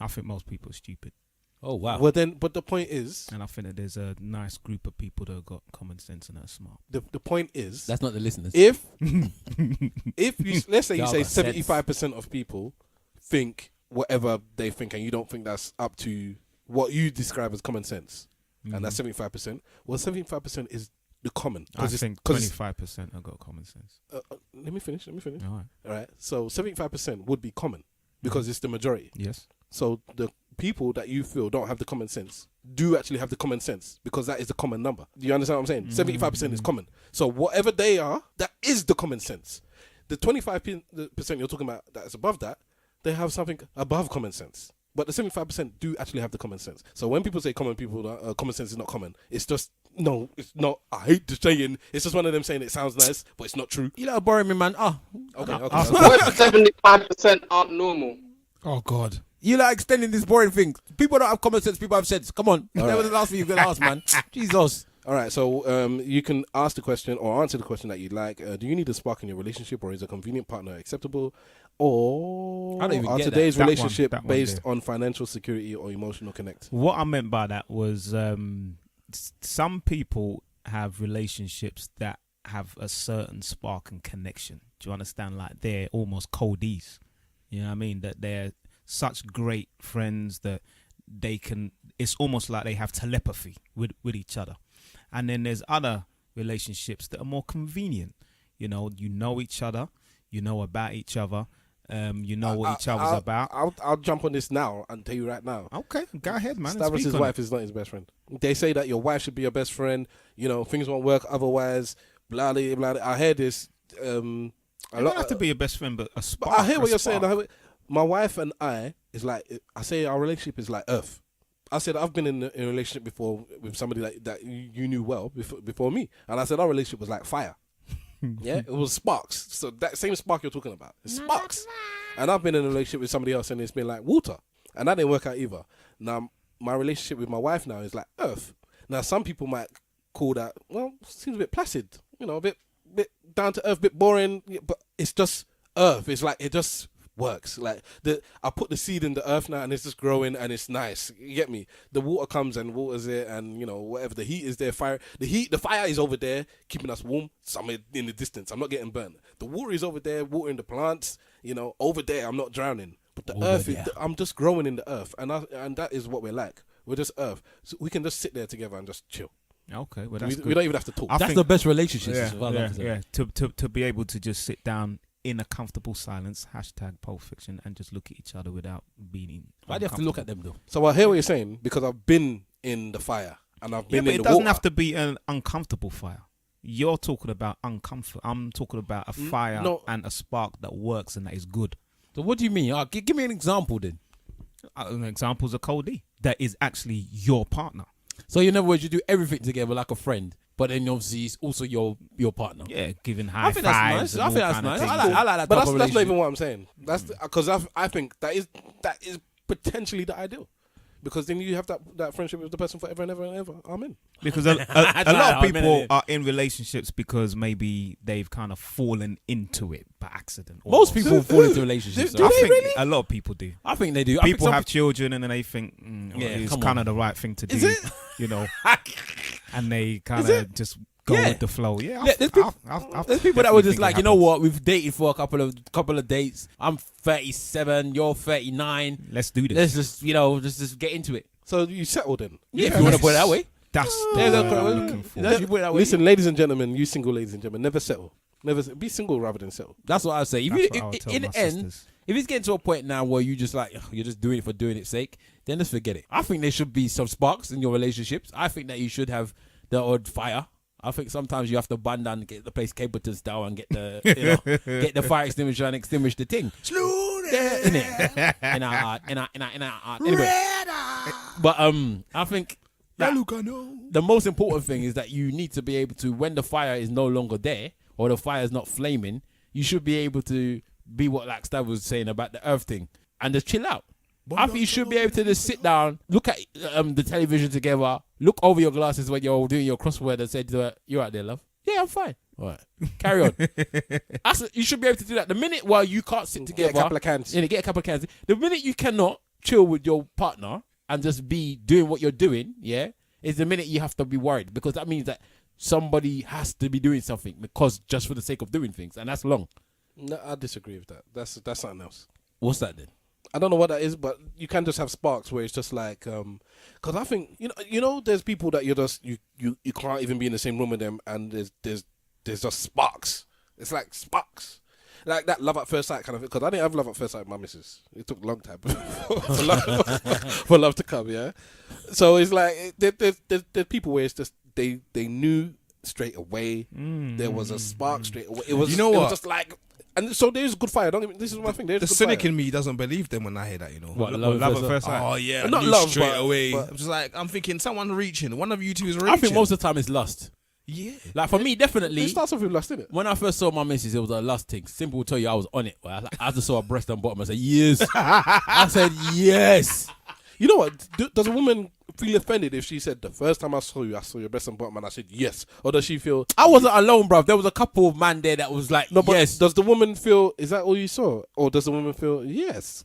I think most people are stupid. Oh wow. Well, then, but the point is, And I think that there's a nice group of people that have got common sense and are smart. the point is, That's not the listeners. if you let's say you Y'all say got sense. 75% of people think whatever they think, and you don't think that's up to what you describe as common sense, and that's 75%. Well, 75% is the common. I think 25% have got common sense. Let me finish. All right. All right. So 75% would be common because it's the majority. Yes. So the people that you feel don't have the common sense do actually have the common sense because that is the common number. Do you understand what I'm saying? 75% is common. So whatever they are, that is the common sense. The 25% you're talking about that is above that, they have something above common sense. But the 75% do actually have the common sense. So when people say common sense is not common, it's just, no, it's not. I hate the saying. It's just one of them saying it sounds nice, but it's not true. You like boring me, man. Oh, Okay. What if 75% aren't normal? Oh God. you like extending this boring thing. People don't have common sense. People have sense. Come on. That was the last thing you could ask, man. Jesus. All right, so you can ask the question or answer the question that you'd like. Do you need a spark in your relationship, or is a convenient partner acceptable? Or I don't even are get that. today's That one- relationship that one based there. on financial security or emotional connect? What I meant by that was some people have relationships that have a certain spark and connection. Do you understand? Like they're almost coldies. You know what I mean? That they're such great friends that they can, it's almost like they have telepathy with each other. And then there's other relationships that are more convenient. You know each other, you know about each other, you know what each other's about. I'll jump on this now and tell you right now. Okay, go ahead, man. and Stavros' speak on wife it. is not his best friend. They say that your wife should be your best friend. You know, things won't work otherwise. Blah, blah, blah. I hear this. You don't have to be your best friend, but a spark. But I hear what a you're saying. spark. My wife and I is like, I say our relationship is like Earth. I said I've been in a relationship before with somebody that you knew well before me, and I said our relationship was like fire. Yeah, it was sparks. So that same spark you're talking about, it's sparks. And I've been in a relationship with somebody else, and it's been like water, and that didn't work out either. Now my relationship with my wife now is like Earth. Now some people might call that, well, seems a bit placid, you know, a bit down to earth, bit boring, but it's just Earth. It's like it just works. Like I put the seed in the earth now, and it's just growing, and it's nice. You get me? The water comes and waters it, and you know whatever. The heat is there. The fire is over there, keeping us warm. Somewhere in the distance, I'm not getting burnt. The water is over there, watering the plants. You know, over there, I'm not drowning. But the earth, I'm just growing in the earth, and that is what we're like. We're just earth, so we can just sit there together and just chill. Okay, well that's We good. don't even have to talk. I That's think- the best relationships. Yeah, as well, like I said. yeah. To be able to just sit down in a comfortable silence, #Pulp Fiction, and just look at each other without being. Why do you have to look at them though? So I hear what you're saying because I've been in the fire and I've Yeah, been but in it the doesn't water. have to be an uncomfortable fire. You're talking about uncomfort. I'm talking about a fire no. and a spark that works and that is good. So what do you mean? Give me an example then. Examples of Cole D. That is actually your partner. So in other words, you do everything together like a friend, but then obviously it's also your partner. Yeah, giving high I think that's fives. nice. and I think all that's kind of nice. things. I like that But type that's of not relationship. even what I'm saying. That's because I think that is potentially the ideal. Because then you have that friendship with the person forever and ever and ever. Amen. Because a lot of I'm in people it. are in relationships because maybe they've kind of fallen into it by accident. Most almost. people fall into relationships. I though. think a lot of people do. I think they do. I think People some have children and then they think Yeah, it's come kind on. of the right thing to do, Is it? you know, and they kind of just go Yeah. with the flow. Yeah, Yeah, there's people- I've There's people that were definitely just think like, it you know happens. what? We've dated for a couple of dates. I'm 37. You're 39. Let's do this. Let's just get into it. So you settle then. Yeah, if you want to put it that way. That's the Yeah, word that's I'm right. looking for. That's you put it that way. Listen, ladies and gentlemen, you single ladies and gentlemen, never settle. Be single rather than settle. That's what I say. If That's you, what I would tell in my the end, sisters. if it's getting to a point now where you just like you're just doing it for doing its sake, then let's forget it. I think there should be some sparks in your relationships. I think that you should have the odd fire. I think sometimes you have to band down and get the place Capleton style and get the get the fire extinguisher and extinguish the thing. Yeah, innit? In our art. Anyway, but I think that the most important thing is that you need to be able to, when the fire is no longer there or the fire is not flaming, you should be able to be what like Stav was saying about the earth thing and just chill out. I think you should be able to just sit down, look at the television together, look over your glasses when you're doing your crossword and say to her, "You out there, love? Yeah, I'm fine. All right, carry on." You should be able to do that. The minute while you can't sit together, Get a couple of cans. get a couple of cans. The minute you cannot chill with your partner, and just be doing what you're doing, yeah, is the minute you have to be worried, because that means that somebody has to be doing something because just for the sake of doing things, and that's long. No, I disagree with that. That's something else. What's that then? I don't know what that is, but you can just have sparks where it's just like, because I think there's people that you can't even be in the same room with them, and there's just sparks. It's like sparks, like that love at first sight kind of thing. Because I didn't have love at first sight with my missus. It took a long time for love to come. Yeah, so it's like there's people where it's just they knew straight away. There was a spark straight away. It was It was just like. And so there's good fire. This is my thing. There's the good cynic fire. in me doesn't believe them when I hear that. What, love at first sight? Oh yeah, Not I knew love, straight but- away. but- I'm just like, I'm thinking someone reaching. One of you two is reaching. I think most of the time it's lust. Yeah. Like for me, definitely. It starts off with lust, innit? When I first saw my missus, it was a lust thing. Simple will tell you I was on it. I just saw a breast and bottom. I said, yes. I said, yes. You know what? Does a woman feel offended if she said, the first time I saw your breast and bottom, and I said yes? Or does she feel... I wasn't alone, bruv. There was a couple of man there that was like, No, but yes. does the woman feel, is that all you saw? Or does the woman feel, yes,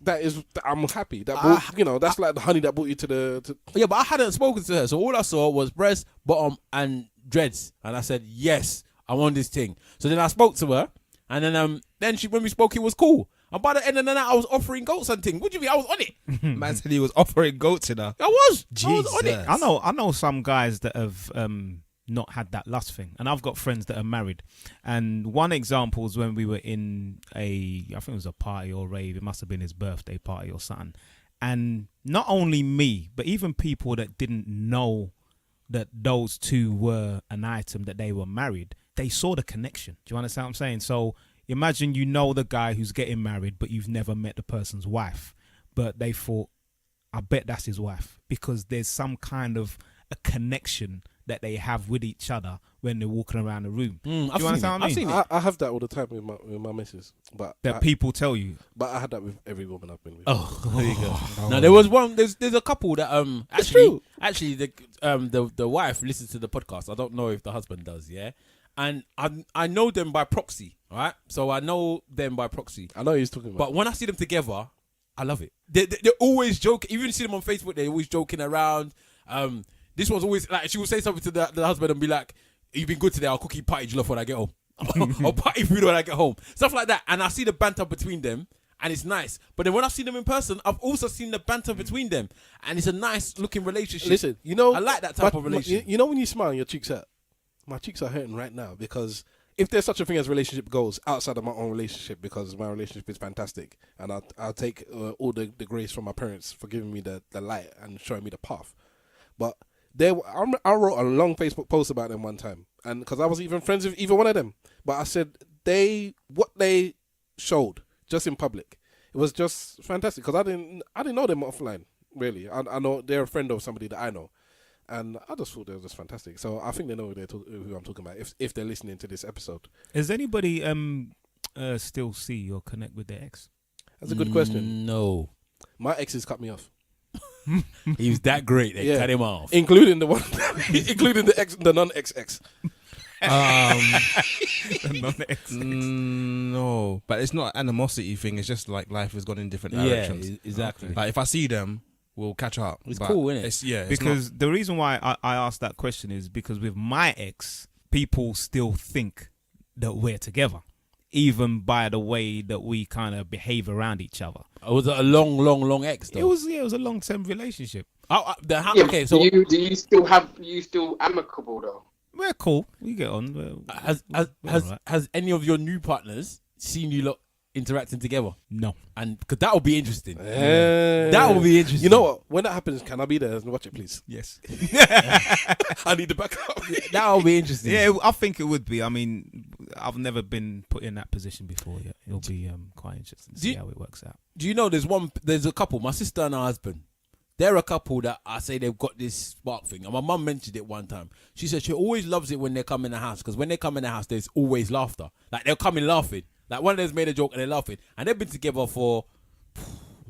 I'm happy. That's like the honey that brought you to the... Yeah, but I hadn't spoken to her. So all I saw was breast, bottom, and dreads. And I said, yes, I want this thing. So then I spoke to her. And then when we spoke, it was cool. And by the end of the night, I was offering goats and things. What do you mean? I was on it. Man said he was offering goats in her. I was on it. Jesus. I know some guys that have not had that lust thing, and I've got friends that are married. And one example is when we were in I think it was a party or rave. It must have been his birthday party or something. And not only me, but even people that didn't know that those two were an item, that they were married, they saw the connection. Do you understand what I'm saying? So imagine you know the guy who's getting married, but you've never met the person's wife. But they thought, I bet that's his wife, because there's some kind of a connection that they have with each other when they're walking around the room. Do you understand what I mean? I've seen it. I have that all the time with my missus. But That people tell you. But I had that with every woman I've been with. Oh, there you go. No, there was one. There's a couple that actually the wife listens to the podcast. I don't know if the husband does. Yeah, and I know them by proxy. All right, so I know them by proxy. I know who he's talking about. But when I see them together, I love it. They're always joking. Even you see them on Facebook, they're always joking around. This one's always like, she will say something to the husband and be like, "You've been good today. I'll cook you party jollof when I get home. I'll party food when I get home." Stuff like that. And I see the banter between them, and it's nice. But then when I see them in person, I've also seen the banter between them, and it's a nice looking relationship. Listen, I like that type of relationship. You know when you smile and your cheeks hurt? My cheeks are hurting right now, because if there's such a thing as relationship goals outside of my own relationship, because my relationship is fantastic, and I'll take all the grace from my parents for giving me the light and showing me the path. But I wrote a long Facebook post about them one time, and because I wasn't even friends with either one of them, but I said what they showed just in public, it was just fantastic, because I didn't know them offline really. I know they're a friend of somebody that I know, and I just thought they were just fantastic. So I think they know who I'm talking about if they're listening to this episode. Does anybody still see or connect with their ex? That's a good question. No, My exes cut me off, he was that great. They cut him off. including the one, including the non-ex. No, but it's not an animosity thing. It's just like life has gone in different directions. Yeah, exactly. Like if I see them, we'll catch up. It's But cool, innit? It's Because the reason why I asked that question is because with my ex, people still think that we're together, even by the way that we kind of behave around each other. It was a long ex though. It was a long-term relationship. Okay, so do you still amicable though? We're cool. We get on. has any of your new partners seen you lot interacting together? No. And because that would be interesting. That would be interesting. You know what? When that happens, can I be there and watch it, please? Yes. I need the backup. That would be interesting. Yeah, I think it would be. I mean, I've never been put in that position before yet. It'll be quite interesting to see how it works out. Do you know there's a couple, my sister and her husband, they're a couple that I say they've got this spark thing. And my mum mentioned it one time. She said she always loves it when they come in the house, because when they come in the house, there's always laughter. Like they'll come in laughing. Like one of them's made a joke and they're laughing. And they've been together for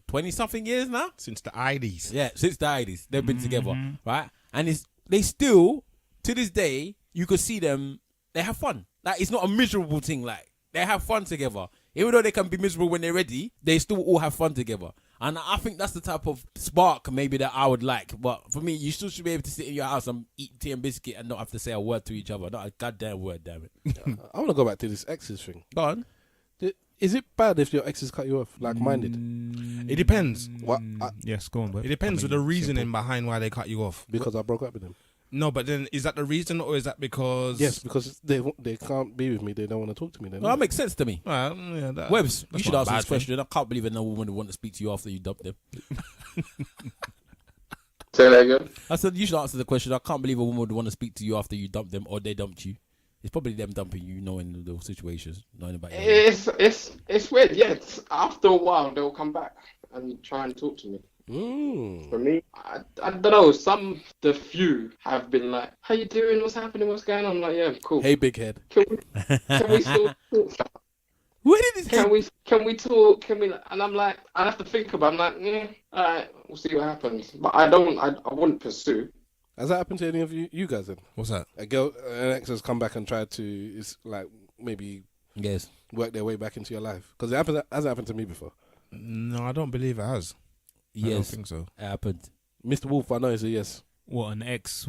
20-something years now. since the IDs. Yeah, since the 80s. They've been together, right? And they still, to this day, you could see them, they have fun. Like it's not a miserable thing. Like they have fun together. Even though they can be miserable when they're ready, they still all have fun together. And I think that's the type of spark maybe that I would like. But for me, you still should be able to sit in your house and eat tea and biscuit and not have to say a word to each other. Not a goddamn word, damn it. I want to go back to this exes thing. Go on. Is it bad if your exes cut you off, like minded? It depends. What? Yes, go on, bro. It depends with the reasoning behind why they cut you off. Because I broke up with them. No, but then is that the reason or is that because? Yes, because they can't be with me. They don't want to talk to me. Well, that makes sense to me. Well, yeah, Webbs, you that's should not a answer bad this question. I can't believe no woman would want to speak to you after you dump them. Say that again. I said you should answer the question. I can't believe a woman would want to speak to you after you dump them or they dumped you. It's probably them dumping you, knowing the situations, knowing about you. It's weird. Yes, after a while they'll come back and try and talk to me. For me, I don't know. The few have been like, "How you doing? What's happening? What's going on?" I'm like, "Yeah, cool." Hey, big head. Can we still talk? Where did this Can we talk? Can we? And I'm like, I have to think about it. I'm like, all right, we'll see what happens. But I wouldn't pursue. Has that happened to any of you guys then? What's that? An ex has come back and tried to, maybe Yes. work their way back into your life? Because it hasn't happened to me before. No, I don't believe it has. I don't Yes. think so. It happened. Mr. Wolf, I know it's a yes. What, an ex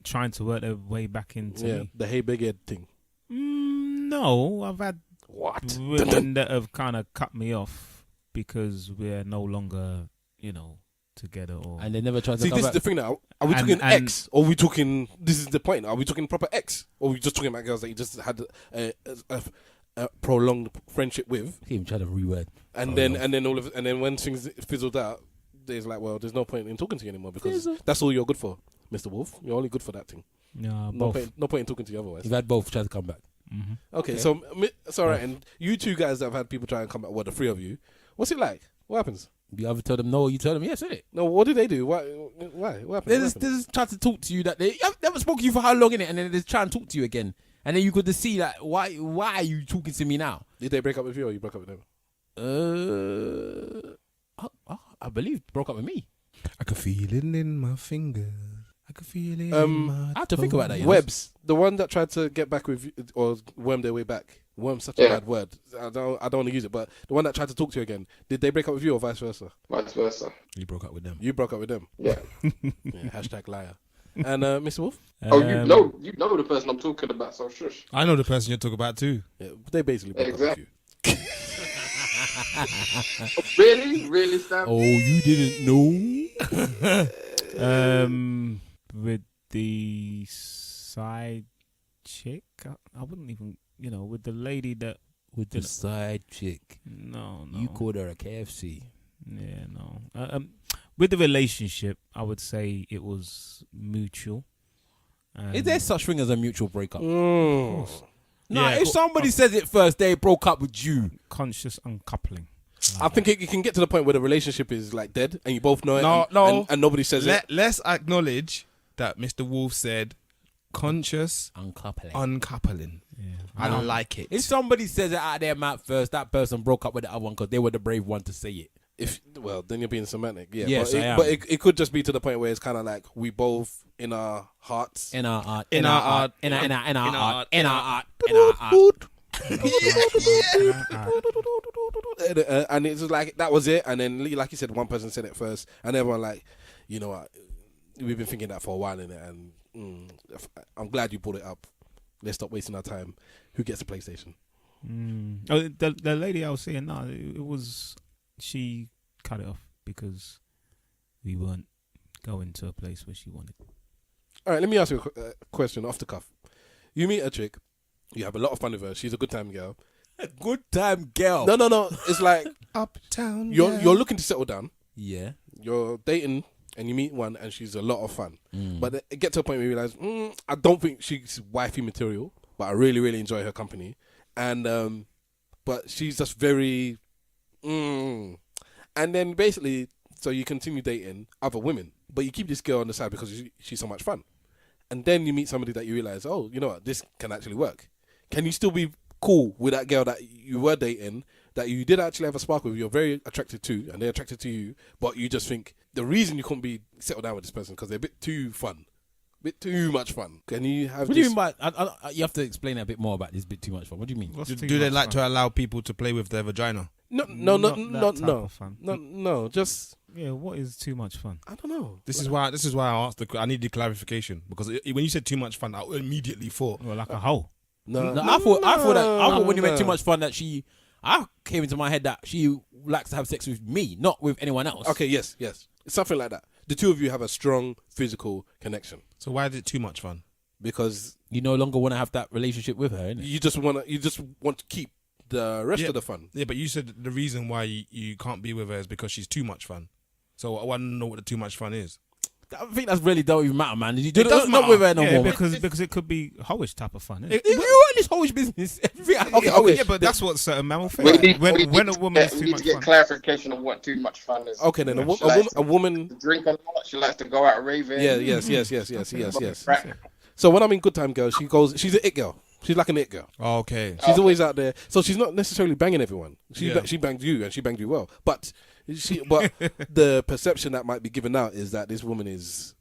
trying to work their way back into Yeah, me? the hey big head thing. No, I've had What? women that have kind of cut me off because we're no longer, together. Or And they never tried to See, come this back. is the thing now. Are we talking ex, or are we talking? This is the point. Are we talking proper ex, or are we just talking about girls that you just had a prolonged friendship with, Keep trying to reword. and then when things fizzled out, there's like, well, there's no point in talking to you anymore because that's all you're good for, Mr. Wolf. You're only good for that thing. no, No both. point in talking to you otherwise. You've had both try to come back. Mm-hmm. Okay, so it's all right. And you two guys that have had people try and come back, the three of you, what's it like? What happens? You ever tell them no or you tell them yes, isn't it? No, what did they do? Why? What They happened? just try to talk to you that they haven't spoken to you for how long, innit? And then they just try and talk to you again. And then you could just see like, why are you talking to me now? Did they break up with you or you broke up with them? I believe broke up with me. I can feel it in my fingers. I can feel it in my I have to think about that. You know? Webbs, the one that tried to get back with you or worm their way back. Worm's such a bad word. I don't want to use it, but the one that tried to talk to you again, did they break up with you or vice versa? Vice versa. You broke up with them. You broke up with them. Yeah. Hashtag liar. And Mr. Wolf? You know the person I'm talking about. So shush. I know the person you're talking about too. Yeah, they basically broke up with you. Really, Sam? Oh, you didn't know? With the side chick, I wouldn't even, with the lady that With the side chick. no, You called her a KFC. yeah, no. With the relationship, I would say it was mutual. Is there such thing as a mutual breakup? Mm. No, Yeah, if somebody says it first, they broke up with you. conscious uncoupling? I think it can get to the point where the relationship is like dead and you both know it No. and nobody says it. Let's acknowledge that Mr. Wolf said conscious uncoupling. Yeah. I like it. If somebody says it out of their mouth first, that person broke up with the other one because they were the brave one to say it. Then you're being semantic. Yeah, Yes, but I am. But it could just be to the point where it's kind of like we both in our hearts. In our art. And it's just like that was it. And then, like you said, one person said it first, and everyone like, you know what, we've been thinking that for a while in it, and I'm glad you brought it up. Let's stop wasting our time. Who gets a PlayStation? Oh, the lady I was saying, no, it was, she cut it off because we weren't going to a place where she wanted. All right, let me ask you a question off the cuff. You meet a chick, you have a lot of fun with her. She's a good time girl. Good time, girl. No. It's like Uptown. you're looking to settle down. Yeah. You're dating and you meet one and she's a lot of fun. But it get to a point where you realize, I don't think she's wifey material, but I really, really enjoy her company. And but she's just very and then basically, so you continue dating other women, but you keep this girl on the side because she's so much fun. And then you meet somebody that you realize, oh, you know what, this can actually work. Can you still be cool with that girl that you were dating, that you did actually have a spark with, you're very attracted to, and they're attracted to you, but you just think the reason you couldn't be settled down with this person because they're a bit too fun, a bit too much fun. Can you have? What do you mean by? You have to explain a bit more about this bit too much fun. What do you mean? Do they like to allow people to play with their vagina? No, Not that type of fun. no. Just Yeah, what is too much fun? I don't know. This is why I asked. I need the clarification because when you said too much fun, I immediately thought. Well, like a hoe. No, I thought when you meant too much fun that I came into my head that she likes to have sex with me, not with anyone else. Okay, yes. It's something like that. The two of you have a strong physical connection So why is it too much fun? because You no longer want to have that relationship with her, innit? you just want to keep the rest of the fun. Yeah, but you said the reason why you can't be with her is because she's too much fun. So I want to know what the too much fun is. I think that's really don't even matter, man. You does not matter. with her no Yeah, more. because it could be hoish type of fun. Innit? If you run this whole business, Okay. Yeah, but that's what certain mammal We think. need, When we a need woman is we too need much to get fun. clarification of what too much fun is. Okay, then She likes a woman. to drink a lot. She likes to go out raving. Yeah, yes. Right. So when I'm in Good Time Girl, she's an it girl. She's like an it girl. Okay. She's always out there. So she's not necessarily banging everyone. She Yeah. she banged you and she banged you well. But the perception that might be given out is that this woman is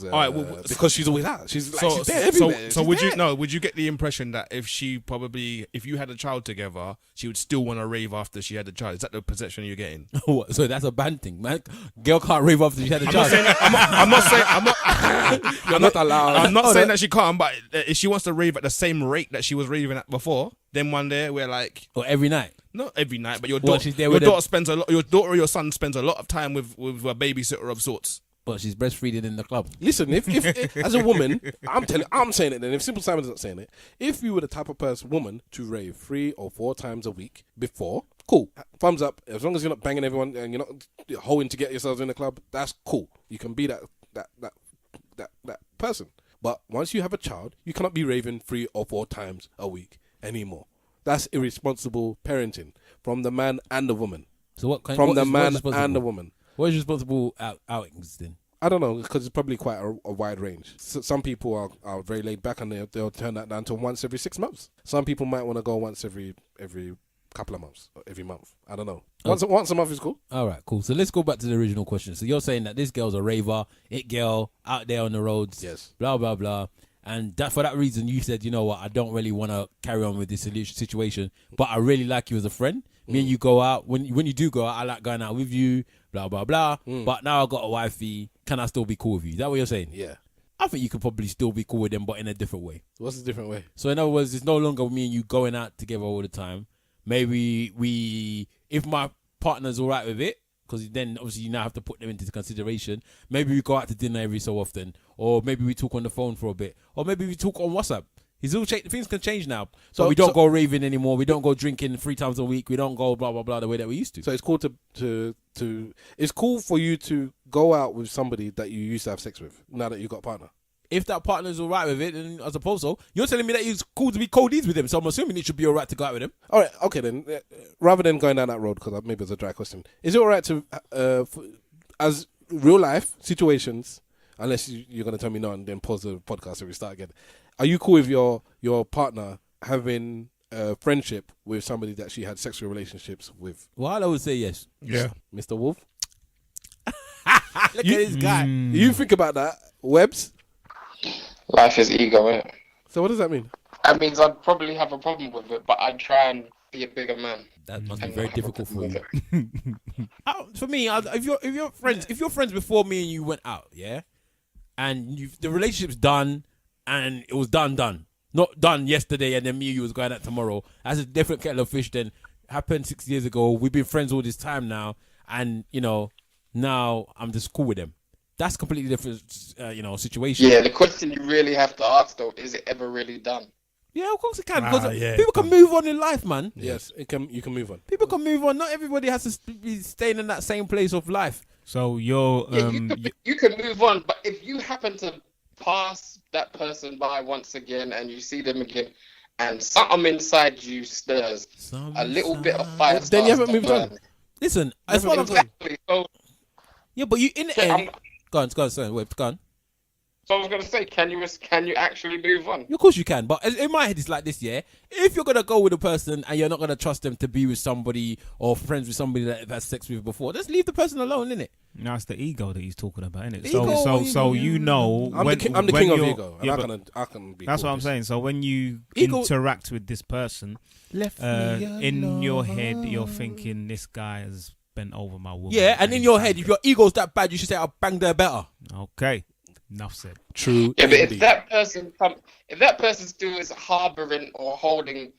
All right, well, because she's always out. She's like So, she's there everywhere. so She's would there. would you get the impression that if you had a child together, she would still want to rave after she had a child? Is that the perception you're getting? What? So that's a bad thing, man. Girl can't rave after she had a I'm not child. saying You're not allowed. I'm not saying that she can't, but if she wants to rave at the same rate that she was raving at before, then one day we're like, Or every night. not every night, but your Well, daughter, she's there your with daughter spends a lot. Your daughter or your son spends a lot of time with a babysitter of sorts. But she's breastfeeding in the club. Listen, if as a woman, I'm saying it. Then if Simple Simon's not saying it, if you were the type of woman to rave 3 or 4 times a week before, cool, thumbs up. As long as you're not banging everyone and you're not holding to get yourselves in the club, that's cool. You can be that person. But once you have a child, you cannot be raving 3 or 4 times a week anymore. That's irresponsible parenting from the man and the woman. So what kind? From what the is- man what's and the woman. What is responsible outings then? I don't know, because it's probably quite a wide range. So some people are very laid back and they'll turn that down to once every 6 months. Some people might want to go once every couple of months, or every month. I don't know. Once a month is cool. All right, cool. So let's go back to the original question. So you're saying that this girl's a raver, it girl, out there on the roads, Yes. blah, blah, blah. And that for that reason, you said, you know what, I don't really want to carry on with this situation, but I really like you as a friend. Me and you go out. When you do go out, I like going out with you, blah, blah, blah. But now I got a wifey. Can I still be cool with you? Is that what you're saying? Yeah. I think you could probably still be cool with them, but in a different way. What's the different way? So in other words, it's no longer me and you going out together all the time. Maybe if my partner's all right with it, because then obviously you now have to put them into consideration. Maybe we go out to dinner every so often, or maybe we talk on the phone for a bit, or maybe we talk on WhatsApp. Things can change now. So we don't go raving anymore. We don't go drinking 3 times a week. We don't go blah blah blah the way that we used to. So it's cool it's cool for you to go out with somebody that you used to have sex with now that you got a partner. If that partner's all right with it, then I suppose so. You're telling me that it's cool to be cold-eased with him, so I'm assuming it should be all right to go out with him. All right, okay then. Rather than going down that road, because maybe it's a dry question, is it all right to, as real life situations, unless you're going to tell me no and then pause the podcast and we start again, are you cool with your partner having a friendship with somebody that she had sexual relationships with? Well, I would say yes. Yeah. Mr. Wolf? Look at this guy. You think about that, Webbs? Life is ego, innit? So what does that mean? That means I'd probably have a problem with it, but I'd try and be a bigger man. That must be and very not have a difficult for problem you. with it. For me, if you're friends before me and you went out, yeah, and the relationship's done, and it was done, not done yesterday, and then me and you was going out tomorrow. That's a different kettle of fish than happened 6 years ago. We've been friends all this time now, and now I'm just cool with them. That's a completely different, situation. Yeah, the question you really have to ask though, is it ever really done? Yeah, of course it can. Because yeah. people can move on in life, man. Yes, you can move on. People can move on. Not everybody has to be staying in that same place of life. So you're Yeah, you can move on, but if you happen to pass that person by once again and you see them again, and something inside you stirs, a little bit of fire. Then you haven't starts to moved on. burn. Listen, that's what I'm saying. Exactly. So Yeah, but you in the Yeah, end. Go on, sorry, wait, go on. So I was gonna say, can you actually move on? Of course you can, but in my head it's like this, yeah. If you're gonna go with a person and you're not gonna trust them to be with somebody or friends with somebody that you've had sex with before, just leave the person alone, innit? No, it's the ego that he's talking about, isn't it? Ego, So you know, I'm the king of ego. Yeah, I can be. that's cool what I'm with saying. So when you Ego- interact with this person, Left in your head you're thinking this guy has bent over my woman. Yeah, and in your head, if your ego's that bad, you should say, I'll bang there better. Okay, enough said. True. Yeah, but indeed. if that person still is harboring or holding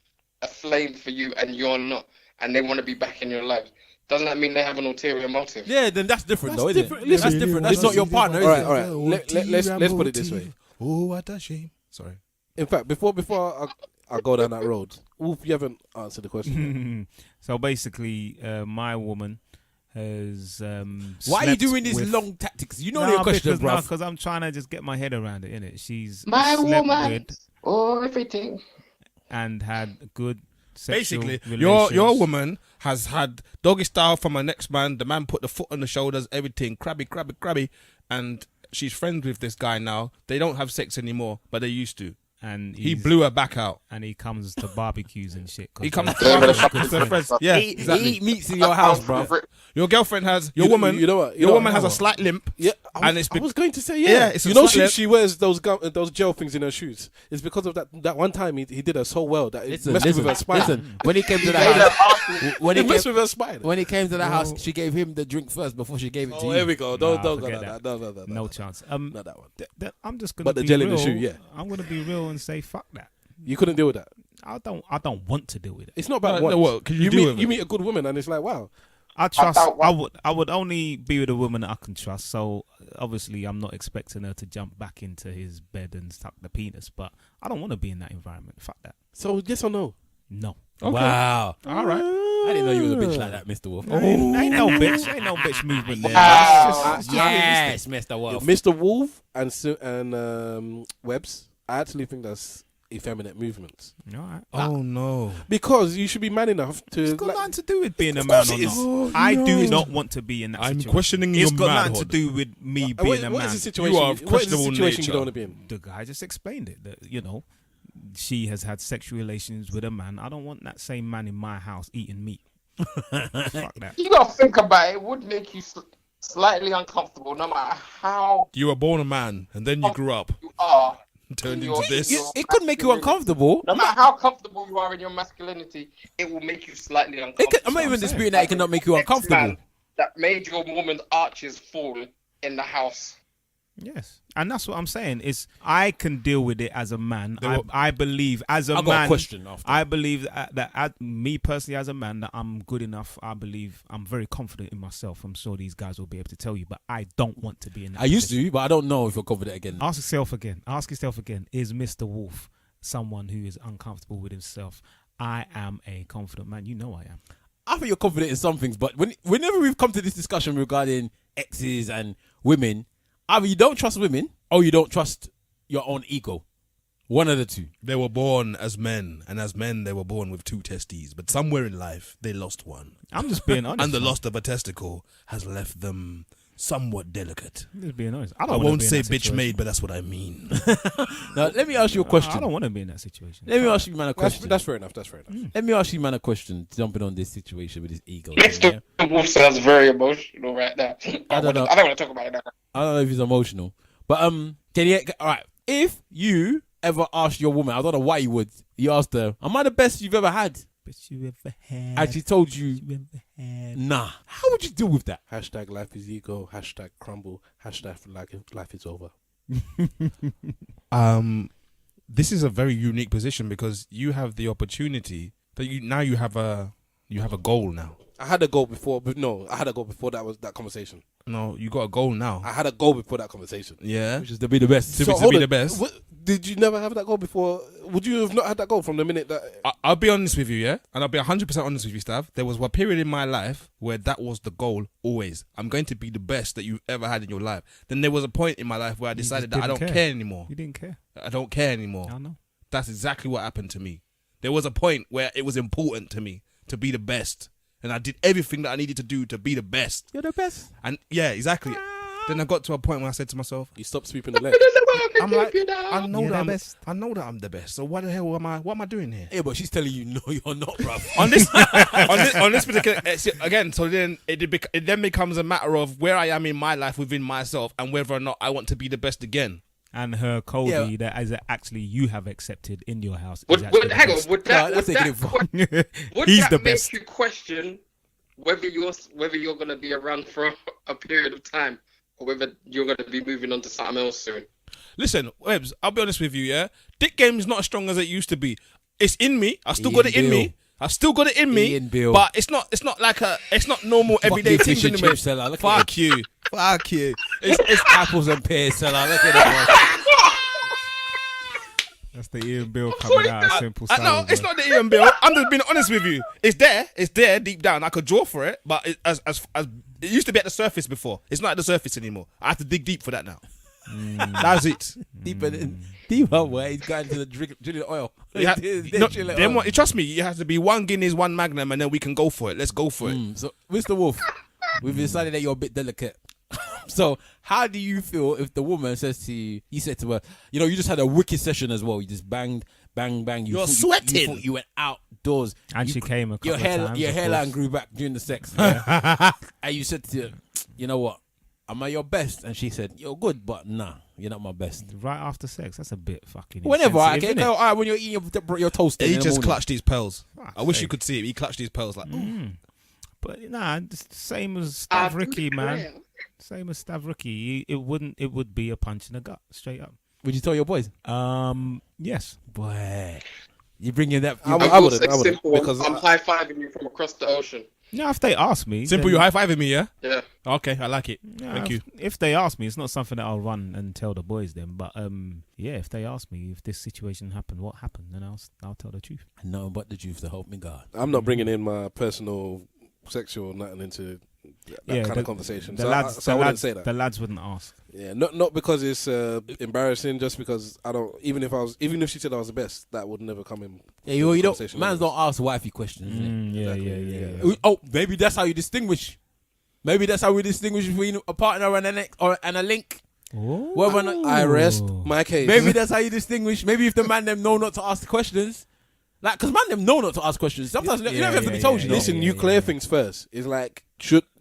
a flame for you and you're not, and they want to be back in your life, doesn't that mean they have an ulterior motive? Yeah, then that's different, though, isn't it? Listen, That's different. That's not your partner, is all it? right. Let's put it this way. Oh, what a shame. Sorry. In fact, before I go down that road, Wolf, you haven't answered the question. So basically, my woman has. Why are you slept doing these with- long tactics? You know your question, bro. because I'm trying to just get my head around it, innit? She's My slept woman, with or everything. and had good sexual Basically, relations. your woman has had doggy style from her next man. The man put the foot on the shoulders, everything crabby, and she's friends with this guy now. They don't have sex anymore, but they used to. and He he's- blew her back out. and he comes to barbecues and shit. 'cause He comes they're to good the friends. friends. Yeah, He exactly. eat meats in your house, bro. Your girlfriend has your You- woman. you know what? You Your know woman what? has a slight limp. Yeah, And it's I was going to say Yeah, it's a you know slight- she wears those gel things in her shoes. It's because of that one time he did her so well that it messed with her spine. Listen. When he came to the Made house, her arse- when he It messed came, with her spine. when he came to the house, she gave him the drink first before she gave it to Oh, you. here we go. Don't Nah, go forget that. that. No. No chance. Not that one. I'm just gonna. But the be gel in the real. shoe, yeah. I'm gonna be real and say fuck that. You couldn't deal with that. I don't want to deal with it. It's not about No, what. what, can you deal with you it? meet a good woman and it's like, wow. I trust. doubt I would only be with a woman that I can trust. So obviously, I'm not expecting her to jump back into his bed and suck the penis. But I don't want to be in that environment. Fuck that. So yes or no? No. Wow. All right. I didn't know you was a bitch like that, Mr. Wolf. Ain't no bitch. Ain't no bitch movement there. Wow. It's just Yes, Mr. Wolf. Mr. Wolf and Webbs, I actually think that's effeminate movements. all right. Oh no. Because you should be man enough to. It's got like- nothing to do with being a Of man course or it is. not. I do not want to be in that I'm situation. questioning It's your got nothing to manhood. do with me What- being a what man. is the situation? You are of What is the questionable situation you nature. don't want to be in? The guy just explained it. That she has had sexual relations with a man. I don't want that same man in my house eating meat. Fuck that. You gotta think about it. It would make you slightly uncomfortable, no matter how You were born a man and then you grew up you are. and turned Your- into this. your It could make you masculinity. uncomfortable. No matter how comfortable you are in your masculinity, it will make you slightly uncomfortable. I'm not even disputing that it cannot make you uncomfortable. Ex-man That made your woman's arches fall in the house. Yes, and that's what I'm saying. Is I can deal with it as a man. There were- I believe as a I man. got a question after. I believe that me personally as a man that I'm good enough. I believe I'm very confident in myself. I'm sure these guys will be able to tell you, but I don't want to be in that. I used position. to, but I don't know if you're confident again. Ask yourself again. Ask yourself again. Is Mr. Wolf someone who is uncomfortable with himself? I am a confident man. You know I am. I think you're confident in some things, but whenever we've come to this discussion regarding exes and women, either you don't trust women or you don't trust your own ego. One of the two. They were born as men, and as men they were born with two testes, but somewhere in life they lost one. I'm just being honest. And the man. loss of a testicle has left them somewhat delicate. I'm just being honest. I don't won't say bitch made, but that's what I mean. Now, let me ask you a I question. don't want to be in that situation. Let me ask you, man, a question. That's fair enough. That's fair enough. Let me ask you, man, a question. Jumping on this situation with his ego. thing, yeah? Mr. Wolf sounds very emotional right now. I don't know. I don't want to talk about it now. I don't know if he's emotional, but can you? All right. If you ever asked your woman, I don't know why you would. You asked her, "Am I the best you've ever had?" Bitch you ever had. And she told you, you ever had. "Nah." How would you deal with that? Hashtag life is ego. Hashtag crumble. Hashtag life is over. This is a very unique position because you have the opportunity that you have a goal now. I had a goal before, but no, I had a goal before that conversation. No, you got a goal now. I had a goal before that conversation. Yeah. Which is to be the best. To be hold the on. best. Did you never have that goal before? Would you have not had that goal from the minute that? I'll be honest with you, yeah? And I'll be 100% honest with you, Stav. There was a period in my life where that was the goal always. I'm going to be the best that you've ever had in your life. Then there was a point in my life where I decided that I don't care anymore. You didn't care. I don't care anymore. I know. That's exactly what happened to me. There was a point where it was important to me to be the best. And I did everything that I needed to do to be the best. You're the best. And yeah, exactly. Then I got to a point where I said to myself, You stop sweeping the leg. I'm like, I know You're that the best. I know that I'm the best. So what the hell what am I doing here? Yeah, but she's telling you no, you're not, bruv. on this particular again, so then it then becomes a matter of where I am in my life within myself and whether or not I want to be the best again. And her Cody Yeah. that is actually you have accepted in your house. Would is actually the hang on, best. would that that's would a that, good would He's that the make best. you question whether you're gonna be around for a period of time or whether you're gonna be moving on to something else soon? Listen, Webbs, I'll be honest with you, yeah? Dick game is not as strong as it used to be. It's in me. I still got it in me. I still got it in me. Ian Bill. But it's not like it's not normal everyday you thing fish and anymore. chip seller, look at Fuck you. Fuck you. It's apples and pears, seller. Look at it. That's the Ian Bill coming out of Simple No, Sound. it's not the Ian Bill. I'm just being honest with you. It's there deep down. I could draw for it, but as it used to be at the surface before. It's not at the surface anymore. I have to dig deep for that now. That's it. Deeper where he's going to the drilling oil. Trust me, you have to be 1 Guinness, 1 Magnum, and then we can go for it. Let's go for it. So, Mr. Wolf, we've decided that you're a bit delicate. So, how do you feel if the woman says to you, you said to her, you know, you just had a wicked session as well. You just banged, bang, bang. You're sweating. You went outdoors. And she came a couple Your of times. your of hairline course. grew back during the sex. Yeah? And you said to her, you know what? Am I your best? And she said, you're good, but nah, you're not my best. Right after sex, that's a bit fucking Whenever, insensitive, okay? innit? All right, when you're eating your toast. He in the just morning. clutched his pearls. Fuck's I wish you sake. could see it. He clutched his pearls like, But nah, it's the same as Stav Ricky, man. Same as Stav Ricky. It would be a punch in the gut, straight up. Would you tell your boys? Yes. Boy, you bring in that. I I will wouldn't. say I wouldn't. simple. Because I'm high-fiving you from across the ocean. No, if they ask me, simple, you then- high-fiving me, yeah? Yeah. Okay, I like it. Yeah, Thank you. If they ask me, it's not something that I'll run and tell the boys then. But yeah, if they ask me if this situation happened, what happened, then I'll tell the truth. No, but the truth to help me, God. I'm not bringing in my personal sexual nothing into that kind of conversation. So I wouldn't say that. The lads wouldn't ask. Yeah, not because it's embarrassing, just because I don't. Even if she said I was the best, that would never come in. Yeah, you don't. conversation Mans anyways. don't ask wifey questions. innit? Yeah. Oh, maybe that's how you distinguish. Maybe that's how we distinguish between a partner and and a link. Oh. Whether or not I rest my case. maybe that's how you distinguish. Maybe if the man them know not to ask the questions, like because man them know not to ask questions. Sometimes you don't have to be told. You know. Listen, you clear things first. It's like,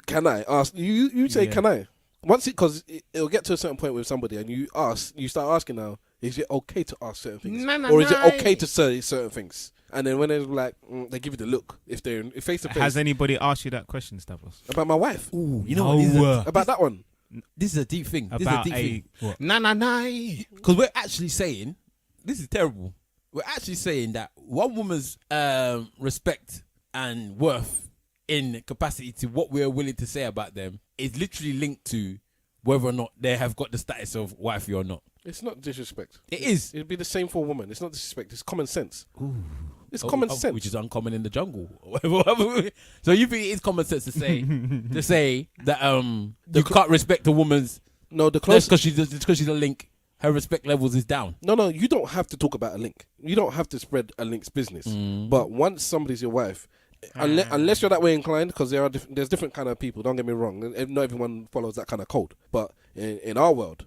can I ask? You say, Yeah. can I? Once because it'll get to a certain point with somebody, and you start asking now, is it okay to ask certain things, or is it okay to say certain things? And then when they're like, they give you the look if they're face to face. Has anybody asked you that question, Stavros? About my wife? Ooh, you know what? About that one? This is a deep thing. This is a About deep thing. what? Nah. Because we're actually saying, this is terrible. We're actually saying that one woman's respect and worth in capacity to what we're willing to say about them is literally linked to whether or not they have got the status of wifey or not. It's not disrespect. It is. It'd be the same for a woman. It's not disrespect. It's common sense. It's common sense. Which is uncommon in the jungle. So you think it is common sense to say that you can't respect a woman's No, the just closest. because she's a link, her respect levels is down. No, you don't have to talk about a link. You don't have to spread a link's business. But once somebody's your wife, unless you're that way inclined, because there's different kind of people. Don't get me wrong. Not everyone follows that kind of code. But in our world,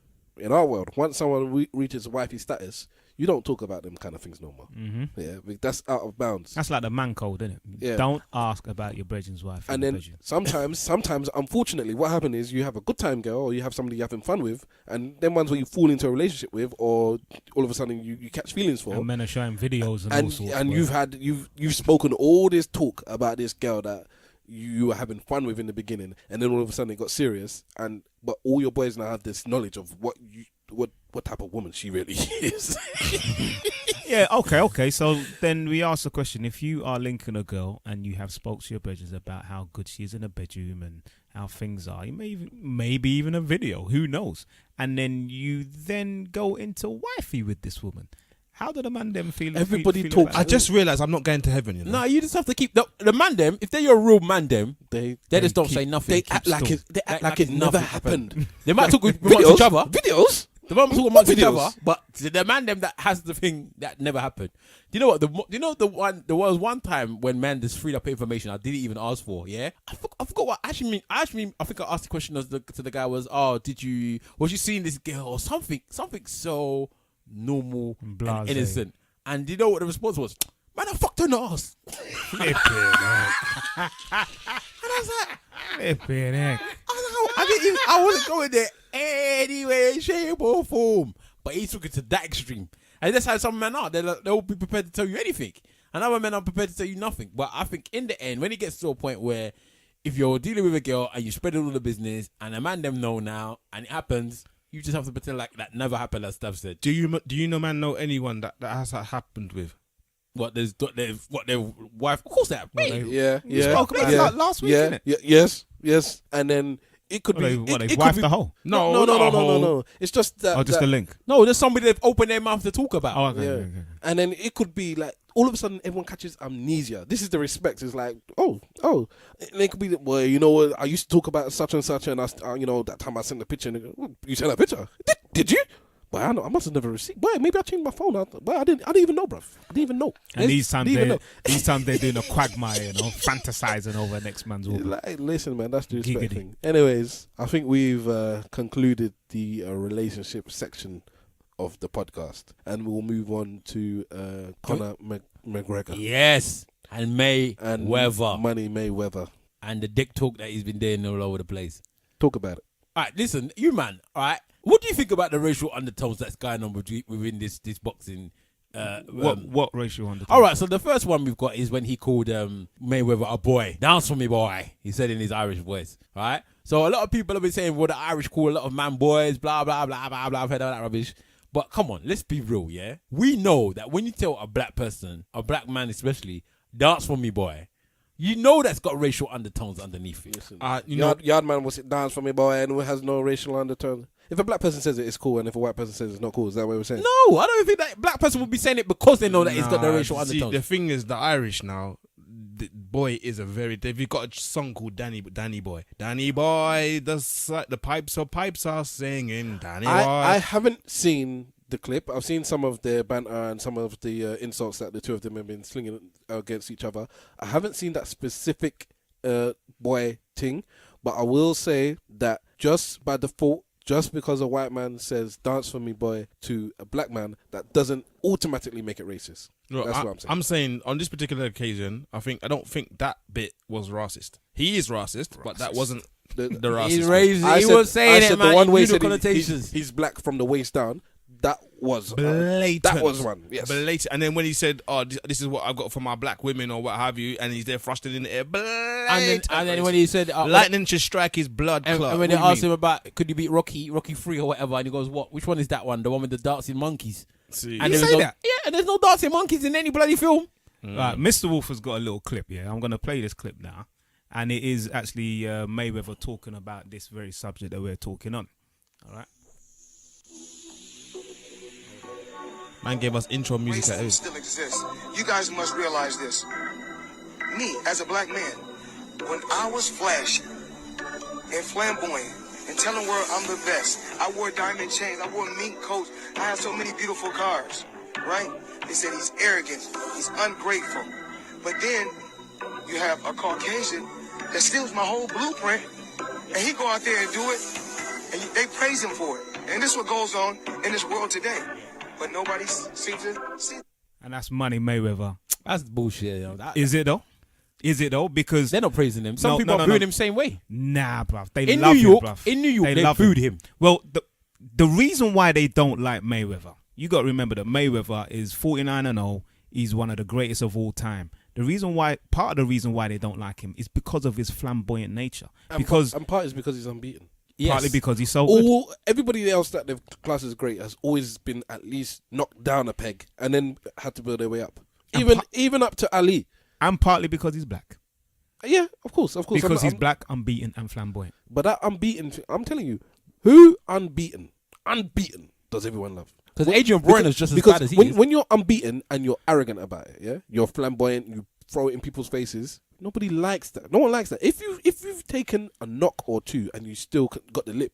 once someone reaches wifey status, you don't talk about them kind of things no more. Yeah, that's out of bounds. That's like the man code, isn't it? Yeah. Don't ask about your brethren's wife. And then sometimes, unfortunately, what happens is you have a good time girl, or you have somebody you're having fun with, and then ones where you fall into a relationship with, or all of a sudden you catch feelings for, and men are showing videos and all sorts. and you've spoken all this talk about this girl that you were having fun with in the beginning, and then all of a sudden it got serious, but all your boys now have this knowledge of what type of woman she really is. Yeah, okay. So then we ask the question: if you are linking a girl and you have spoke to your brothers about how good she is in the bedroom and how things are, you maybe even a video, who knows? And then you go into wifey with this woman. How do the man them feel? Everybody feel talks- about I it? just realised I'm not going to heaven, you know? No, you just have to keep the man them. If they're your real man them, they just don't keep- say nothing. They act like it never happened. They might talk with Videos? each other. Videos? The man talk amongst each videos. other, but the man them that has the thing that never happened. Do you know what? There was one time when man just freed up information I didn't even ask for. Yeah, I forgot what I think I asked the question to the guy was, was you seeing this girl or something so normal and Blasé. innocent? And do you know what the response was? Man, I fucked her ass. And I was like, I wasn't going there anyway, shape or form. But he took it to that extreme. And that's how some men are. They'll be prepared to tell you anything. And other men are prepared to tell you nothing. But I think in the end, when it gets to a point where if you're dealing with a girl and you spread all the business and a man them know now and it happens, you just have to pretend like that never happened, as Steph said. Do you know, man, know anyone that has that happened with? What their wife? Of course they have. Yeah. We spoke about it last week, innit? Yes. And then it could be. They It could wifed be the whole. No. It's just that. Oh, just that, the link. No, there's somebody they've opened their mouth to talk about. Oh, okay. Yeah. Okay. And then it could be like all of a sudden everyone catches amnesia. This is the respect. It's like, oh. And it could be, well, you know what? I used to talk about such and such, and that time I sent a picture. And they go, "Well, you sent a picture? Did you? But I must have never received. Boy, maybe I changed my phone. I didn't even know, bruv. I didn't even know. And these times they're doing a quagmire, fantasizing over next man's woman. Like, listen, man, that's the respect Giggity. thing. Anyways, I think we've concluded the relationship section of the podcast, and we'll move on to Conor McGregor Yes, and Mayweather Money Mayweather. and the dick talk that he's been doing all over the place. Talk about it. All right, listen, you man. All right, what do you think about the racial undertones that's going on within this boxing? What racial on the All right, so the first one we've got is when he called Mayweather a boy. Dance for me, boy. He said in his Irish voice. All right, so a lot of people have been saying, well, the Irish call a lot of man boys, blah blah blah blah blah. I've heard all that rubbish. But come on, let's be real, yeah? We know that when you tell a black person, a black man especially, dance for me, boy, you know that's got racial undertones underneath it. Listen, You know, Yardman will sit dance for me, boy, and it has no racial undertone. If a black person says it, it's cool, and if a white person says it's not cool, is that what we're saying? No, I don't think that black person would be saying it because they know that it's got the racial see, undertones. the thing is, the Irish now, the boy is a very. They've got a song called Danny Boy. Danny Boy, the pipes are singing. Danny Boy. I haven't seen the clip. I've seen some of the banter and some of the insults that the two of them have been slinging against each other. I haven't seen that specific boy thing, but I will say that just by default, just because a white man says "dance for me, boy" to a black man, that doesn't automatically make it racist. Look, That's what I'm saying. I'm saying on this particular occasion, I don't think that bit was racist. He is racist, but that wasn't the racist. He's bit. racist. He was saying it, man. The one way You knew said the connotations. he's black from the waist down. That was Blatant. that was one. Yes. Blatant. And then when he said, "Oh, this is what I've got for my black women" or what have you, and he's there thrusting in the air, blatant. And then when he said, lightning should strike his blood and clot. when they What do you asked mean? him about could you beat Rocky 3 or whatever, and he goes, "What? Which one is that one? The one with the dancing monkeys?" See. And He there was say no, that? yeah, and there's no dancing monkeys in any bloody film. Right, Mr. Wolf has got a little clip, yeah. I'm going to play this clip now. And it is actually Mayweather talking about this very subject that we're talking on. All right. Man gave us intro music at Racism it. still exists. You guys must realize this. Me, as a black man, when I was flashy and flamboyant and telling the world I'm the best, I wore diamond chains, I wore mink coats, I had so many beautiful cars, right? They said he's arrogant, he's ungrateful. But then you have a Caucasian that steals my whole blueprint, and he go out there and do it, and they praise him for it. And this is what goes on in this world today. But nobody seems to see. And that's Money Mayweather. That's bullshit. Yo. Is it though? Is it though? Because They're not praising him. Some No, people no, are no, booing no. him same way. nah, bruv. They In love New York, him, bruv. in New York, they love booed him. him. Well, the reason why they don't like Mayweather, you got to remember that Mayweather is 49-0. He's one of the greatest of all time. Part of the reason why they don't like him is because of his flamboyant nature. And Because part is because he's unbeaten. Yes. partly because he's so good. Everybody else that they've classed as great has always been at least knocked down a peg and then had to build their way up. And Even up to Ali. And partly because he's black. Yeah, of course. Because he's black, unbeaten, and flamboyant. But that unbeaten, I'm telling you, who unbeaten does everyone love? Because Adrian Broner's just as bad as he is. When you're unbeaten and you're arrogant about it, yeah, you're flamboyant, you throw it in people's faces. Nobody likes that. No one likes that. If you've taken a knock or two and you still got the lip,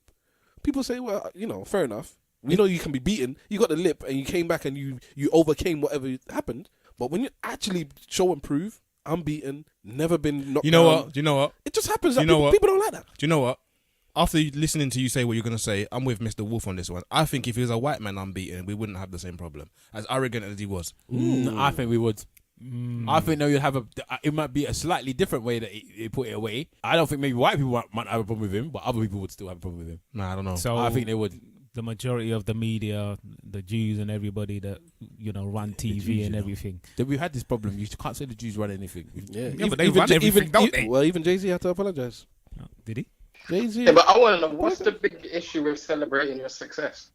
people say, well, fair enough. We know you can be beaten. You got the lip, and you came back and you overcame whatever happened. But when you actually show and prove, I'm beaten, never been knocked You know down. what? Do you know what? It just happens. You That know people, what? people don't like that. Do you know what? After listening to you say what you're going to say, I'm with Mr. Wolf on this one. I think if he was a white man unbeaten, we wouldn't have the same problem. As arrogant as he was. I think we would. I think no, you'd have it might be a slightly different way that he put it away. I don't think maybe white people might have a problem with him, but other people would still have a problem with him. Nah, I don't know. So I think they would. the majority of the media, the Jews and everybody that run TV Jews, and everything. We've had this problem. You can't say the Jews run anything. Yeah, but they run everything, don't they? Well, even Jay-Z had to apologize. Did he? Jay-Z. Yeah, but I want to know, what's the big issue with celebrating your success?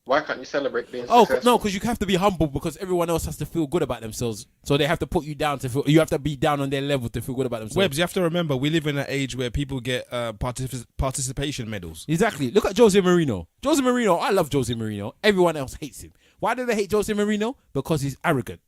Why can't you celebrate being successful? No, because you have to be humble because everyone else has to feel good about themselves. So they have to put you down to feel. You have to be down on their level to feel good about themselves. Webbs, you have to remember, we live in an age where people get participation medals. Exactly. Look at Jose Mourinho. Jose Mourinho, I love Jose Mourinho. Everyone else hates him. Why do they hate Jose Mourinho? Because he's arrogant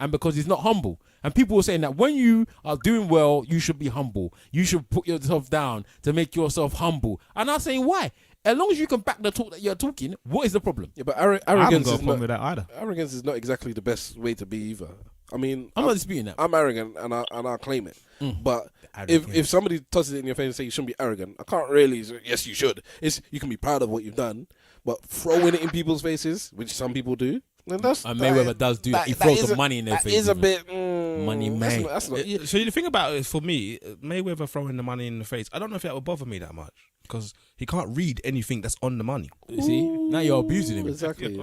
and because he's not humble. And people were saying that when you are doing well, you should be humble. You should put yourself down to make yourself humble. And I'm saying, why? As long as you can back the talk that you're talking, what is the problem? Yeah, but I haven't arrogance got a is problem not, with that either. arrogance is not exactly the best way to be either. I mean, I'm not disputing that. I'm arrogant and I claim it. But Arrogant. if somebody tosses it in your face and say you shouldn't be arrogant, I can't really say, yes, you should. You can be proud of what you've done, but throwing it in people's faces, which some people do, then that's... And Mayweather does do that. He throws some money in their face. That is a even. bit... Money, man. That's not, So the thing about it, for me, Mayweather throwing the money in the face, I don't know if that would bother me that much because he can't read anything that's on the money. You see? Now you're abusing him. Exactly.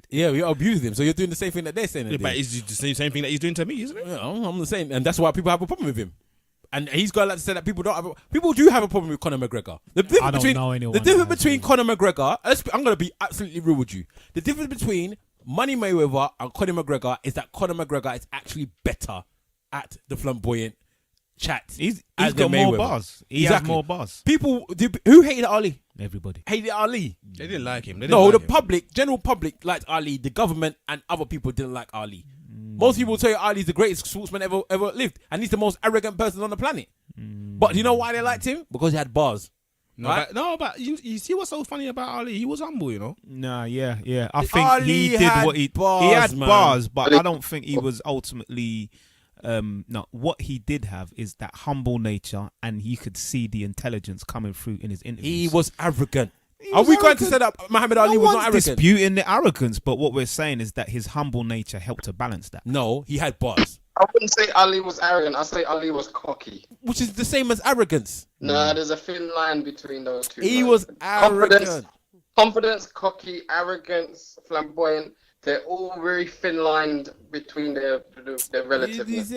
Yeah, you're abusing him. So you're doing the same thing that they're saying. Yeah, but it's the same thing that he's doing to me, isn't it? Yeah, I'm the same, and that's why people have a problem with him. And he's got to say that people do have a problem with Conor McGregor. I don't know anyone The that difference has between it. Conor McGregor, I'm going to be absolutely real with you. The difference between Money Mayweather and Conor McGregor is that Conor McGregor is actually better at the flamboyant chat. He's as got the more Mayweather. bars. He Exactly. has more bars. People who hated Ali. Everybody. Hated Ali. They didn't like him. No, the public, general public liked Ali. The government and other people didn't like Ali. Most people tell you Ali's the greatest sportsman ever lived, and he's the most arrogant person on the planet. But you know why they liked him? Because he had bars. Right? But you see what's so funny about Ali? He was humble, you know. Nah, yeah. I think Ali he did had what he bars, had man. bars, but I don't think he was ultimately. No, what he did have is that humble nature, and you could see the intelligence coming through in his interviews. He was arrogant. Are was we going to arrogant. say that Muhammad Ali No was not one's arrogant? disputing the arrogance, but what we're saying is that his humble nature helped to balance that. No, he had bars, I wouldn't say Ali was arrogant. I say Ali was cocky. which is the same as arrogance. Nah, there's a thin line between those two. He man. was arrogant. Confidence, cocky, arrogance, flamboyant. They're all very thin-lined between their relativeness.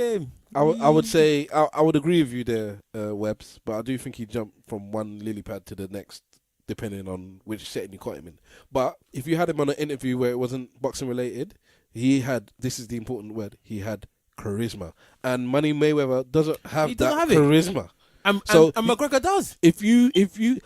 I would say I would agree with you there, Webbs, but I do think he jumped from one lily pad to the next, depending on which setting you caught him in. But if you had him on an interview where it wasn't boxing related, he had, this is the important word, he had charisma. And Money Mayweather doesn't have He that doesn't have it. charisma. And McGregor does. If you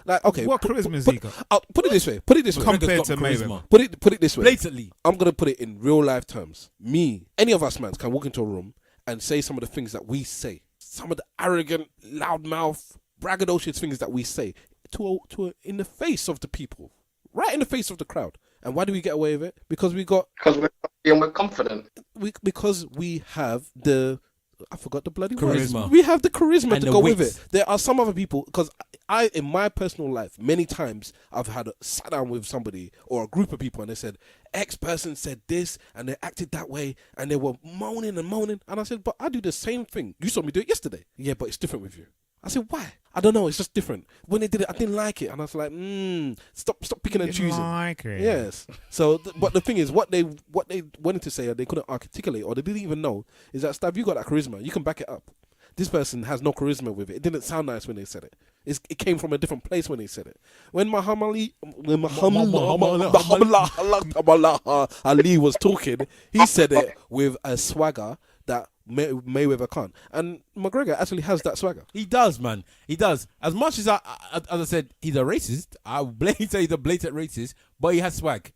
like, okay, What charisma has he got? Put it this way. Put it this way. Compared got to charisma. Mayweather. Put it this way. Blatantly. I'm gonna put it in real life terms. Me, any of us man can walk into a room and say some of the things that we say, some of the arrogant, loudmouth, braggadocious things that we say in the face of the people, right in the face of the crowd. And why do we get away with it? Because we got Because we're cocky and we're confident. because we have the. I forgot the bloody Charisma. words. We have the charisma And to the go with wits. it. There are some other people, because I, in my personal life, many times I've sat down with somebody or a group of people and they said, X person said this and they acted that way and they were moaning and moaning. And I said, but I do the same thing. You saw me do it yesterday. Yeah, but it's different with you. I said, why? I don't know. It's just different. When they did it, I didn't like it. And I was like, stop picking and choosing. Like it. Yes. So, but the thing is, what they wanted to say, or they couldn't articulate, or they didn't even know, is that, Stav, you got that charisma. You can back it up. This person has no charisma with it. It didn't sound nice when they said it. It came from a different place when they said it. When Muhammad Ali was talking, he said it with a swagger that Mayweather can't. And McGregor actually has that swagger. He does, man. He does. As much as I said, he's a racist. I blatantly say he's a blatant racist, but he has swag,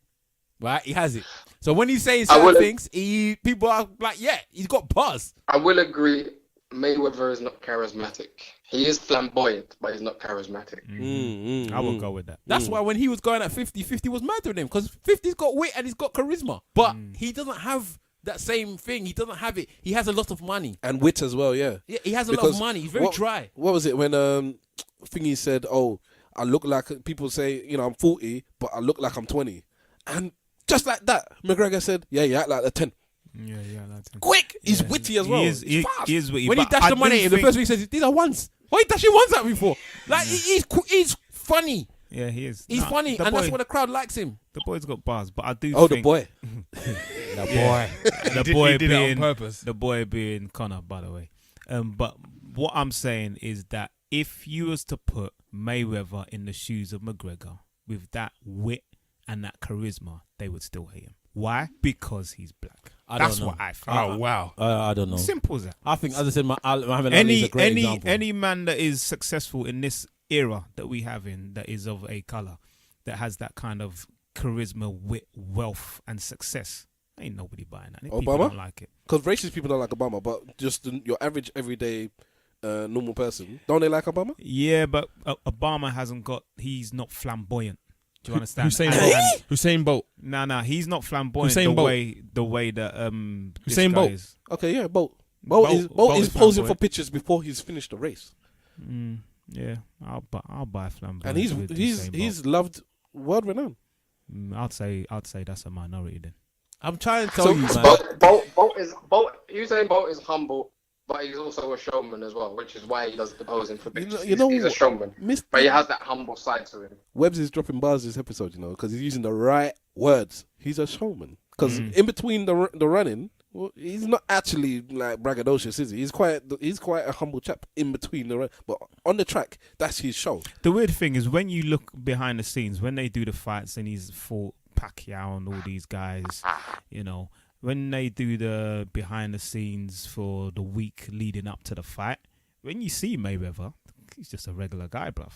right? He has it. So when he's saying certain things, people are like, yeah, he's got buzz. I will agree, Mayweather is not charismatic. He is flamboyant, but he's not charismatic. I would go with that. That's why when he was going at 50 was murdering him, because 50's got wit and he's got charisma, but he doesn't have that same thing. He doesn't have it. He has a lot of money And wit as well, yeah. Yeah, he has a lot of money. He's very dry. What was it when Thingy said, "Oh, I look like," people say, you know, I'm 40, but I look like I'm 20, and just like that, McGregor said, "Yeah, you act like a 10." Yeah, that's him. Quick, he's witty as well. He Fast. is witty. When he but dashed I the money do in, the think- first thing he says, "These are ones." Why are you dashing ones at me for? Like he's funny. Yeah, he is. He's funny, and that's why the crowd likes him. The boy's got bars, but I do Oh, think... the boy. The boy he did being it on purpose. The boy being Connor, by the way. But what I'm saying is that if you was to put Mayweather in the shoes of McGregor with that wit and that charisma, they would still hate him. Why? Because he's black. That's what I think. Oh wow. I don't know. Simple as that. I think, as I said, Muhammad Ali is a great example. Any man that is successful in this era that we have in, that is of a color, that has that kind of charisma, wit, wealth, and success, ain't nobody buying that. People Obama? don't like it. Because racist people don't like Obama, but just your average, everyday, normal person, don't they like Obama? Yeah, but Obama hasn't got. He's not flamboyant. Do you understand? Usain Bolt. No, he's not flamboyant. Usain Bolt. The way that this Usain guy Bolt. is. Okay, yeah, Bolt is posing flamboyant. for pictures before he's finished the race, Yeah, I'll buy flamboyant. and with Usain Bolt. he's loved, world renowned. I'd say that's a minority then. I'm trying to tell you, man. Usain Bolt is humble, but he's also a showman as well, which is why he does the posing for pictures. You know he's a what? showman, but he has that humble side to him. Webbs is dropping bars this episode, you know, because he's using the right words. He's a showman. Because in between the running, well, he's not actually like braggadocious, is he? He's quite a humble chap in between the run. But on the track, that's his show. The weird thing is when you look behind the scenes, when they do the fights and he's fought Pacquiao and all these guys, you know, when they do the behind the scenes for the week leading up to the fight, when you see Mayweather, he's just a regular guy, bruv.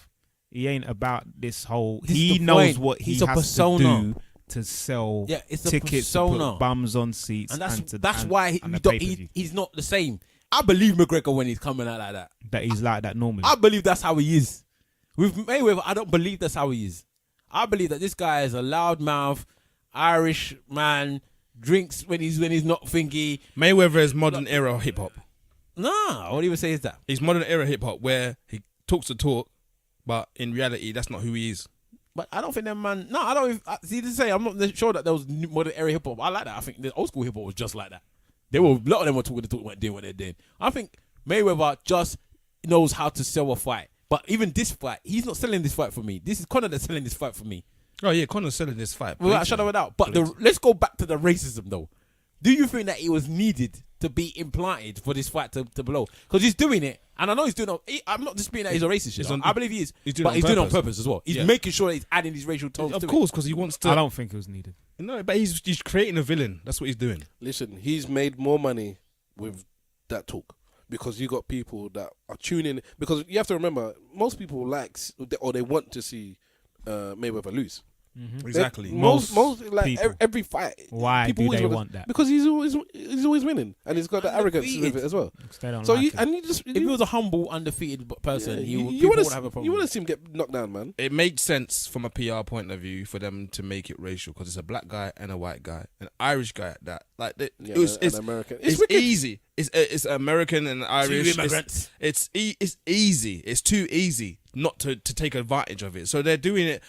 He ain't about this whole... He knows what he has to do to sell tickets, to put bums on seats. And that's why he's not the same. I believe McGregor when he's coming out like that. That he's like that normally. I believe that's how he is. With Mayweather, I don't believe that's how he is. I believe that this guy is a loudmouth Irish man, drinks when he's not thingy. Mayweather is modern era hip hop. Nah, what do you say is that? He's modern era hip hop where he talks the talk, but in reality, that's not who he is. But I don't think that man. No, I don't. See to say, I'm not sure that there was modern era hip hop. I like that. I think the old school hip hop was just like that. A lot of them were talking the talk, weren't doing what they're doing. I think Mayweather just knows how to sell a fight. But even this fight, he's not selling this fight for me. This is Conor that's selling this fight for me. Oh yeah, Conor's selling this fight. Without a shadow of a doubt. But let's go back to the racism though. Do you think that it was needed to be implanted for this fight to blow? Because he's doing it, and I know he's doing it. I'm not disputing that he's a racist. I believe he is. He's doing it on purpose as well. He's making sure that he's adding these racial tones Of to course, because he wants to. I don't think it was needed. No, but he's creating a villain. That's what he's doing. Listen, he's made more money with that talk because you got people that are tuning. Because you have to remember, most people they want to see Mayweather lose. Mm-hmm. Exactly. Most like people. every fight. Why people do they always want that? Because he's always winning, and he's got the arrogance with it as well. They don't So like it. if he was a humble, undefeated person, you people want would have a problem. You want to see him get knocked down, man. It made sense from a PR point of view for them to make it racial because it's a black guy and a white guy, an Irish guy at that. Like it's American. It's easy. It's American and Irish. Two immigrants. It's easy. It's too easy not to take advantage of it. So they're doing it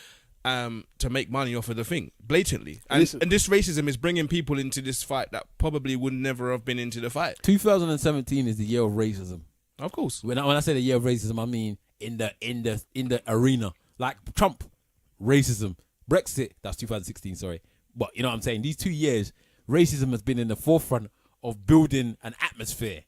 to make money off of the thing blatantly. And this racism is bringing people into this fight that probably would never have been into the fight. 2017 is the year of racism. Of course. When I say the year of racism, I mean in the arena. Like Trump, racism. Brexit, that's 2016, sorry. But you know what I'm saying? These 2 years, racism has been in the forefront of building an atmosphere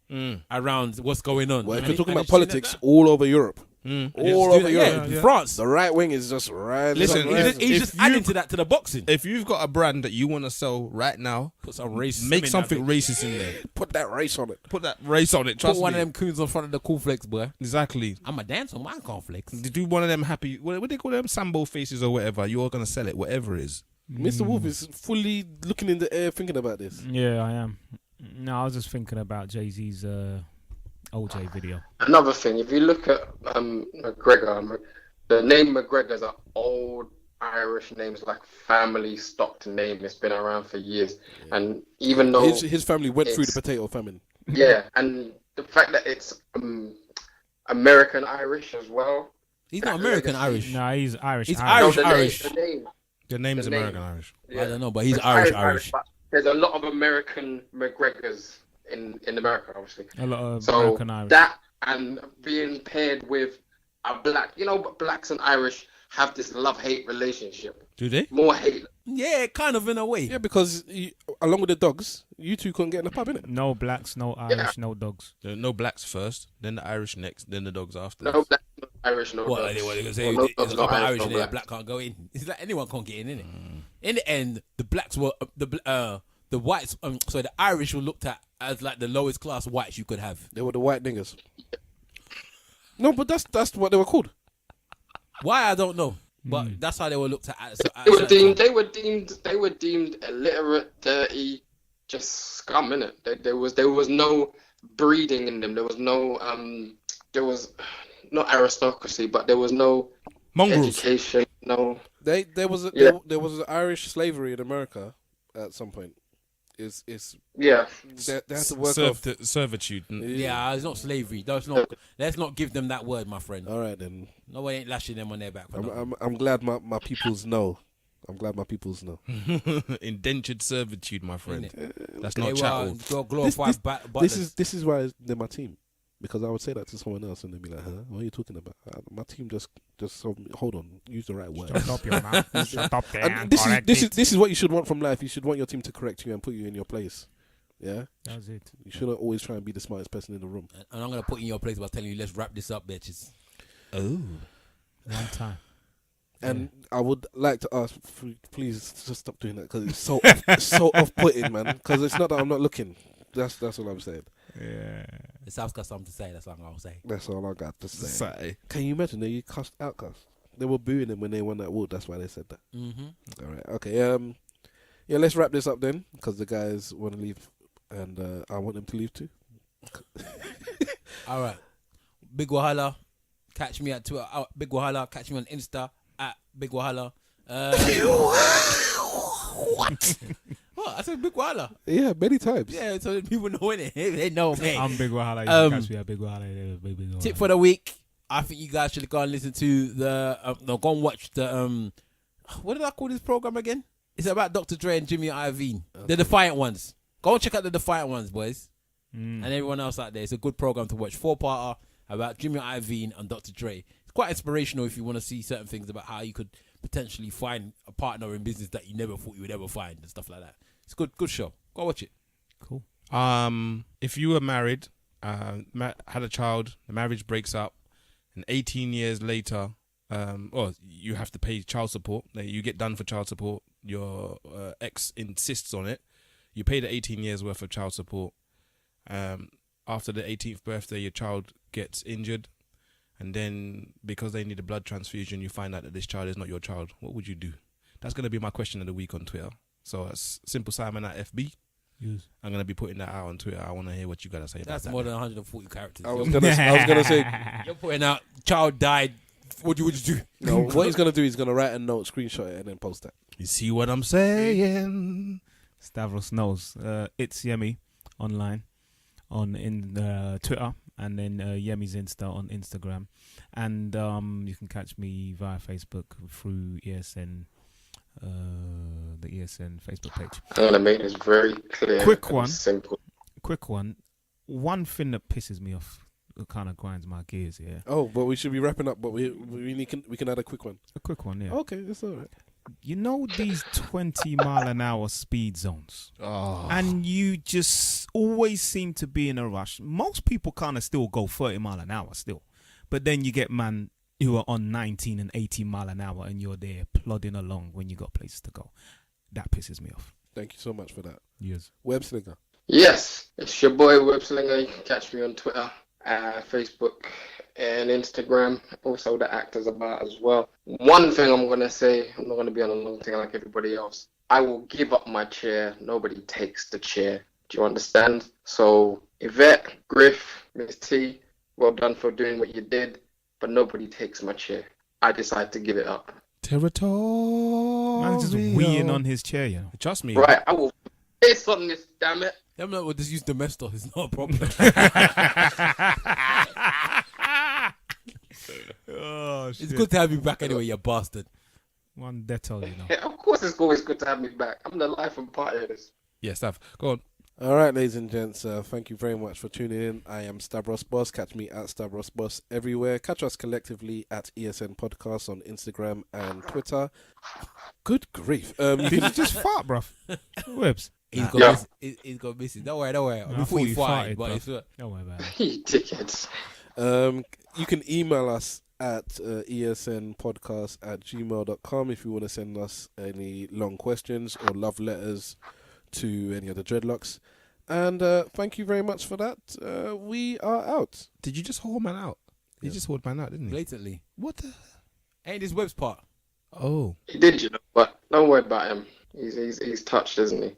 around what's going on. Well, if you're talking about politics all over Europe. All over Europe. Yeah. France. The right wing is just right. Listen, He's just adding to that, to the boxing. If you've got a brand that you want to sell right now, Put some racism make in something that racist in there. Put that race on it. Put that race on it. Trust Put one me. of them coons in front of the cornflakes, boy. Exactly. I'm a dance on my cornflakes. Do one of them happy. What they call them? Sambo faces or whatever. You're gonna sell it, whatever it is. Mr. Wolf is fully looking in the air, thinking about this. Yeah, I am. No, I was just thinking about Jay-Z's OJ video. Another thing, if you look at McGregor, the name McGregor's an old Irish name, it's like family stocked name. It's been around for years, and even though His family went through the potato famine. yeah, and the fact that it's American Irish as well. He's not American Irish. No, he's Irish. He's Irish. Irish. The name. The name is The name. American Irish. Yeah. I don't know, but he's It's Irish. but there's a lot of American McGregors in America, obviously. A lot of So American Irish. that and being paired with a black, blacks and Irish have this love-hate relationship. Do they? More hate. Yeah, kind of in a way. Yeah, because along with the dogs, you two couldn't get in the pub, innit? No blacks, no Irish, no dogs. There are no blacks first, then the Irish next, then the dogs after. No black, no Irish, no What dogs. are they going to say? Or no There's dogs, a no couple of Irish no in there, blacks. black can't go in. It's like anyone can't get in, innit? In the end, the blacks were the whites. So the Irish were looked at as like the lowest class whites you could have. They were the white niggas. No, but that's what they were called. Why I don't know, but that's how they were looked at. They were deemed. They were deemed illiterate, dirty, just scum. Innit? There was no breeding in them. There was no There was not aristocracy, but there was no Mongrels. education. No. There was Yeah. there was Irish slavery in America at some point. Yeah. They had to work off. Servitude. Yeah, it's not slavery. Let's not give them that word, my friend. All right then. Nobody ain't lashing them on their back. For nothing. I'm glad my peoples know. I'm glad my peoples know. Indentured servitude, my friend. That's They not were chattel. glorified butlers. This is why they're my team, because I would say that to someone else and they'd be like, "Huh? What are you talking about?" My team just hold on, use the right word. Shut up your mouth. Shut up there. And this is what you should want from life. You should want your team to correct you and put you in your place. Yeah, That's it. you shouldn't always try and be the smartest person in the room. And I'm gonna put you in your place by telling you, let's wrap this up, bitches. Oh. One time. And I would like to ask, please just stop doing that, because it's so off-putting, man. Because it's not that I'm not looking. That's all I'm saying. Yeah. The South's got something to say. That's all I'm gonna say. That's all I got to say. Say. Can you imagine they cussed outcasts? They were booing them when they won that award. That's why they said that. Mm-hmm. All right. Okay. Yeah. Let's wrap this up then, because the guys want to leave, and I want them to leave too. All right. Big Wahala. Catch me at Twitter. Big Wahala. Catch me on Insta at Big Wahala. What? What? I said Big Wahala. Yeah, many times. Yeah, so that people know it. They know me. I'm Big Wahala. You can catch me at Big Wahala. Big Wahala. Tip for the week. I think you guys should go and listen to go and watch the what did I call this program again? It's about Dr. Dre and Jimmy Iovine. Okay. The Defiant Ones. Go and check out the Defiant Ones, boys. And everyone else out there. It's a good program to watch. 4-parter about Jimmy Iovine and Dr. Dre. It's quite inspirational if you want to see certain things about how you could potentially find a partner in business that you never thought you would ever find and stuff like that. It's a good show. Go watch it. Cool. If you were married, had a child, the marriage breaks up, and 18 years later, you have to pay child support. You get done for child support. Your ex insists on it. You pay the 18 years worth of child support. After the 18th birthday, your child gets injured, and then because they need a blood transfusion, you find out that this child is not your child. What would you do? That's going to be my question of the week on Twitter. So that's Simple Simon at FB. Yes. I'm going to be putting that out on Twitter. I want to hear what you got to say about That's that. more than 140 characters. I was gonna say. You're putting out child died. What would you do? No, what he's gonna do, he's gonna write a note, screenshot it, and then post that. You see what I'm saying? Stavros knows. It's Yemi online in Twitter, and then Yemi's Insta on Instagram, and you can catch me via Facebook through ESN, the ESN Facebook page. I'm gonna make this very clear. Quick and one. Simple. Quick one. One thing that pisses me off, it kind of grinds my gears here. Oh, but we should be wrapping up. But we can add a quick one. A quick one, yeah. Okay, that's all right. You know these 20-mile-an-hour speed zones, and you just always seem to be in a rush. Most people kind of still go 30 mile an hour still, but then you get man who are on 19 and 18 mile an hour, and you're there plodding along when you got places to go. That pisses me off. Thank you so much for that. Yes. Web Slinger. Yes, it's your boy Webslinger. You can catch me on Twitter, Facebook, and Instagram. Also, the actors about as well. One thing I'm gonna say, I'm not gonna be on a long thing like everybody else. I will give up my chair. Nobody takes the chair. Do you understand? So, Yvette, Griff, Miss T, well done for doing what you did, but nobody takes my chair. I decide to give it up. Territory. Man's just weeing on his chair, you know. Trust me. Right, I will piss on this, damn it. I'm like, we'll just use Domestos. It's not a problem. Oh, shit. It's good to have you back anyway, you bastard. One Dettol, you know. Yeah, of course it's always good to have me back. I'm the life and party of this. Yeah, Stav. Go on. All right, ladies and gents, thank you very much for tuning in. I am Stavros Boss. Catch me at Stavros Boss everywhere. Catch us collectively at ESN Podcast on Instagram and Twitter. Good grief. Did you just fart, bruv? Webs. He's got missing. Don't worry. I Before thought you you farted, farted, but bruv. it's Don't worry about it. You dickheads. You can email us at esnpodcast@gmail.com if you want to send us any long questions or love letters to any of the dreadlocks. And thank you very much for that. We are out. Did you just hold man out? He just hold man out, didn't he? blatantly. What the? Ain't this Web's part? Oh. He did, you know, but don't worry about him. He's touched, isn't he?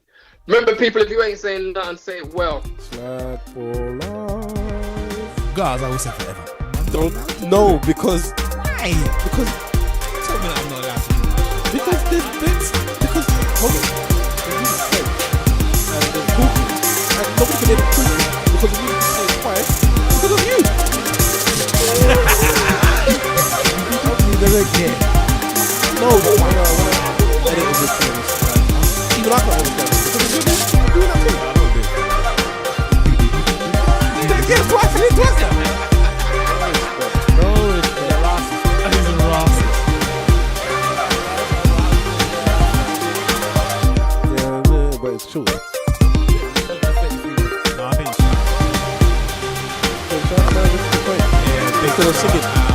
Remember, people, if you ain't saying nothing, say it well. Slag for life. Guys, I will say forever. Don't no because Why? because Tell me that I'm not allowed to. because there's bits because hold on. There's music playing, and there's talking and nobody can hear the talking because the music is playing quiet because of you. They don't care. No, but when I edit the things, even I can't understand it because you're doing that too. You did it again twice. You did it twice now. No, it's He's a racist. yeah, but it's true. No, I think So, this is the point. yeah, Instead of singing.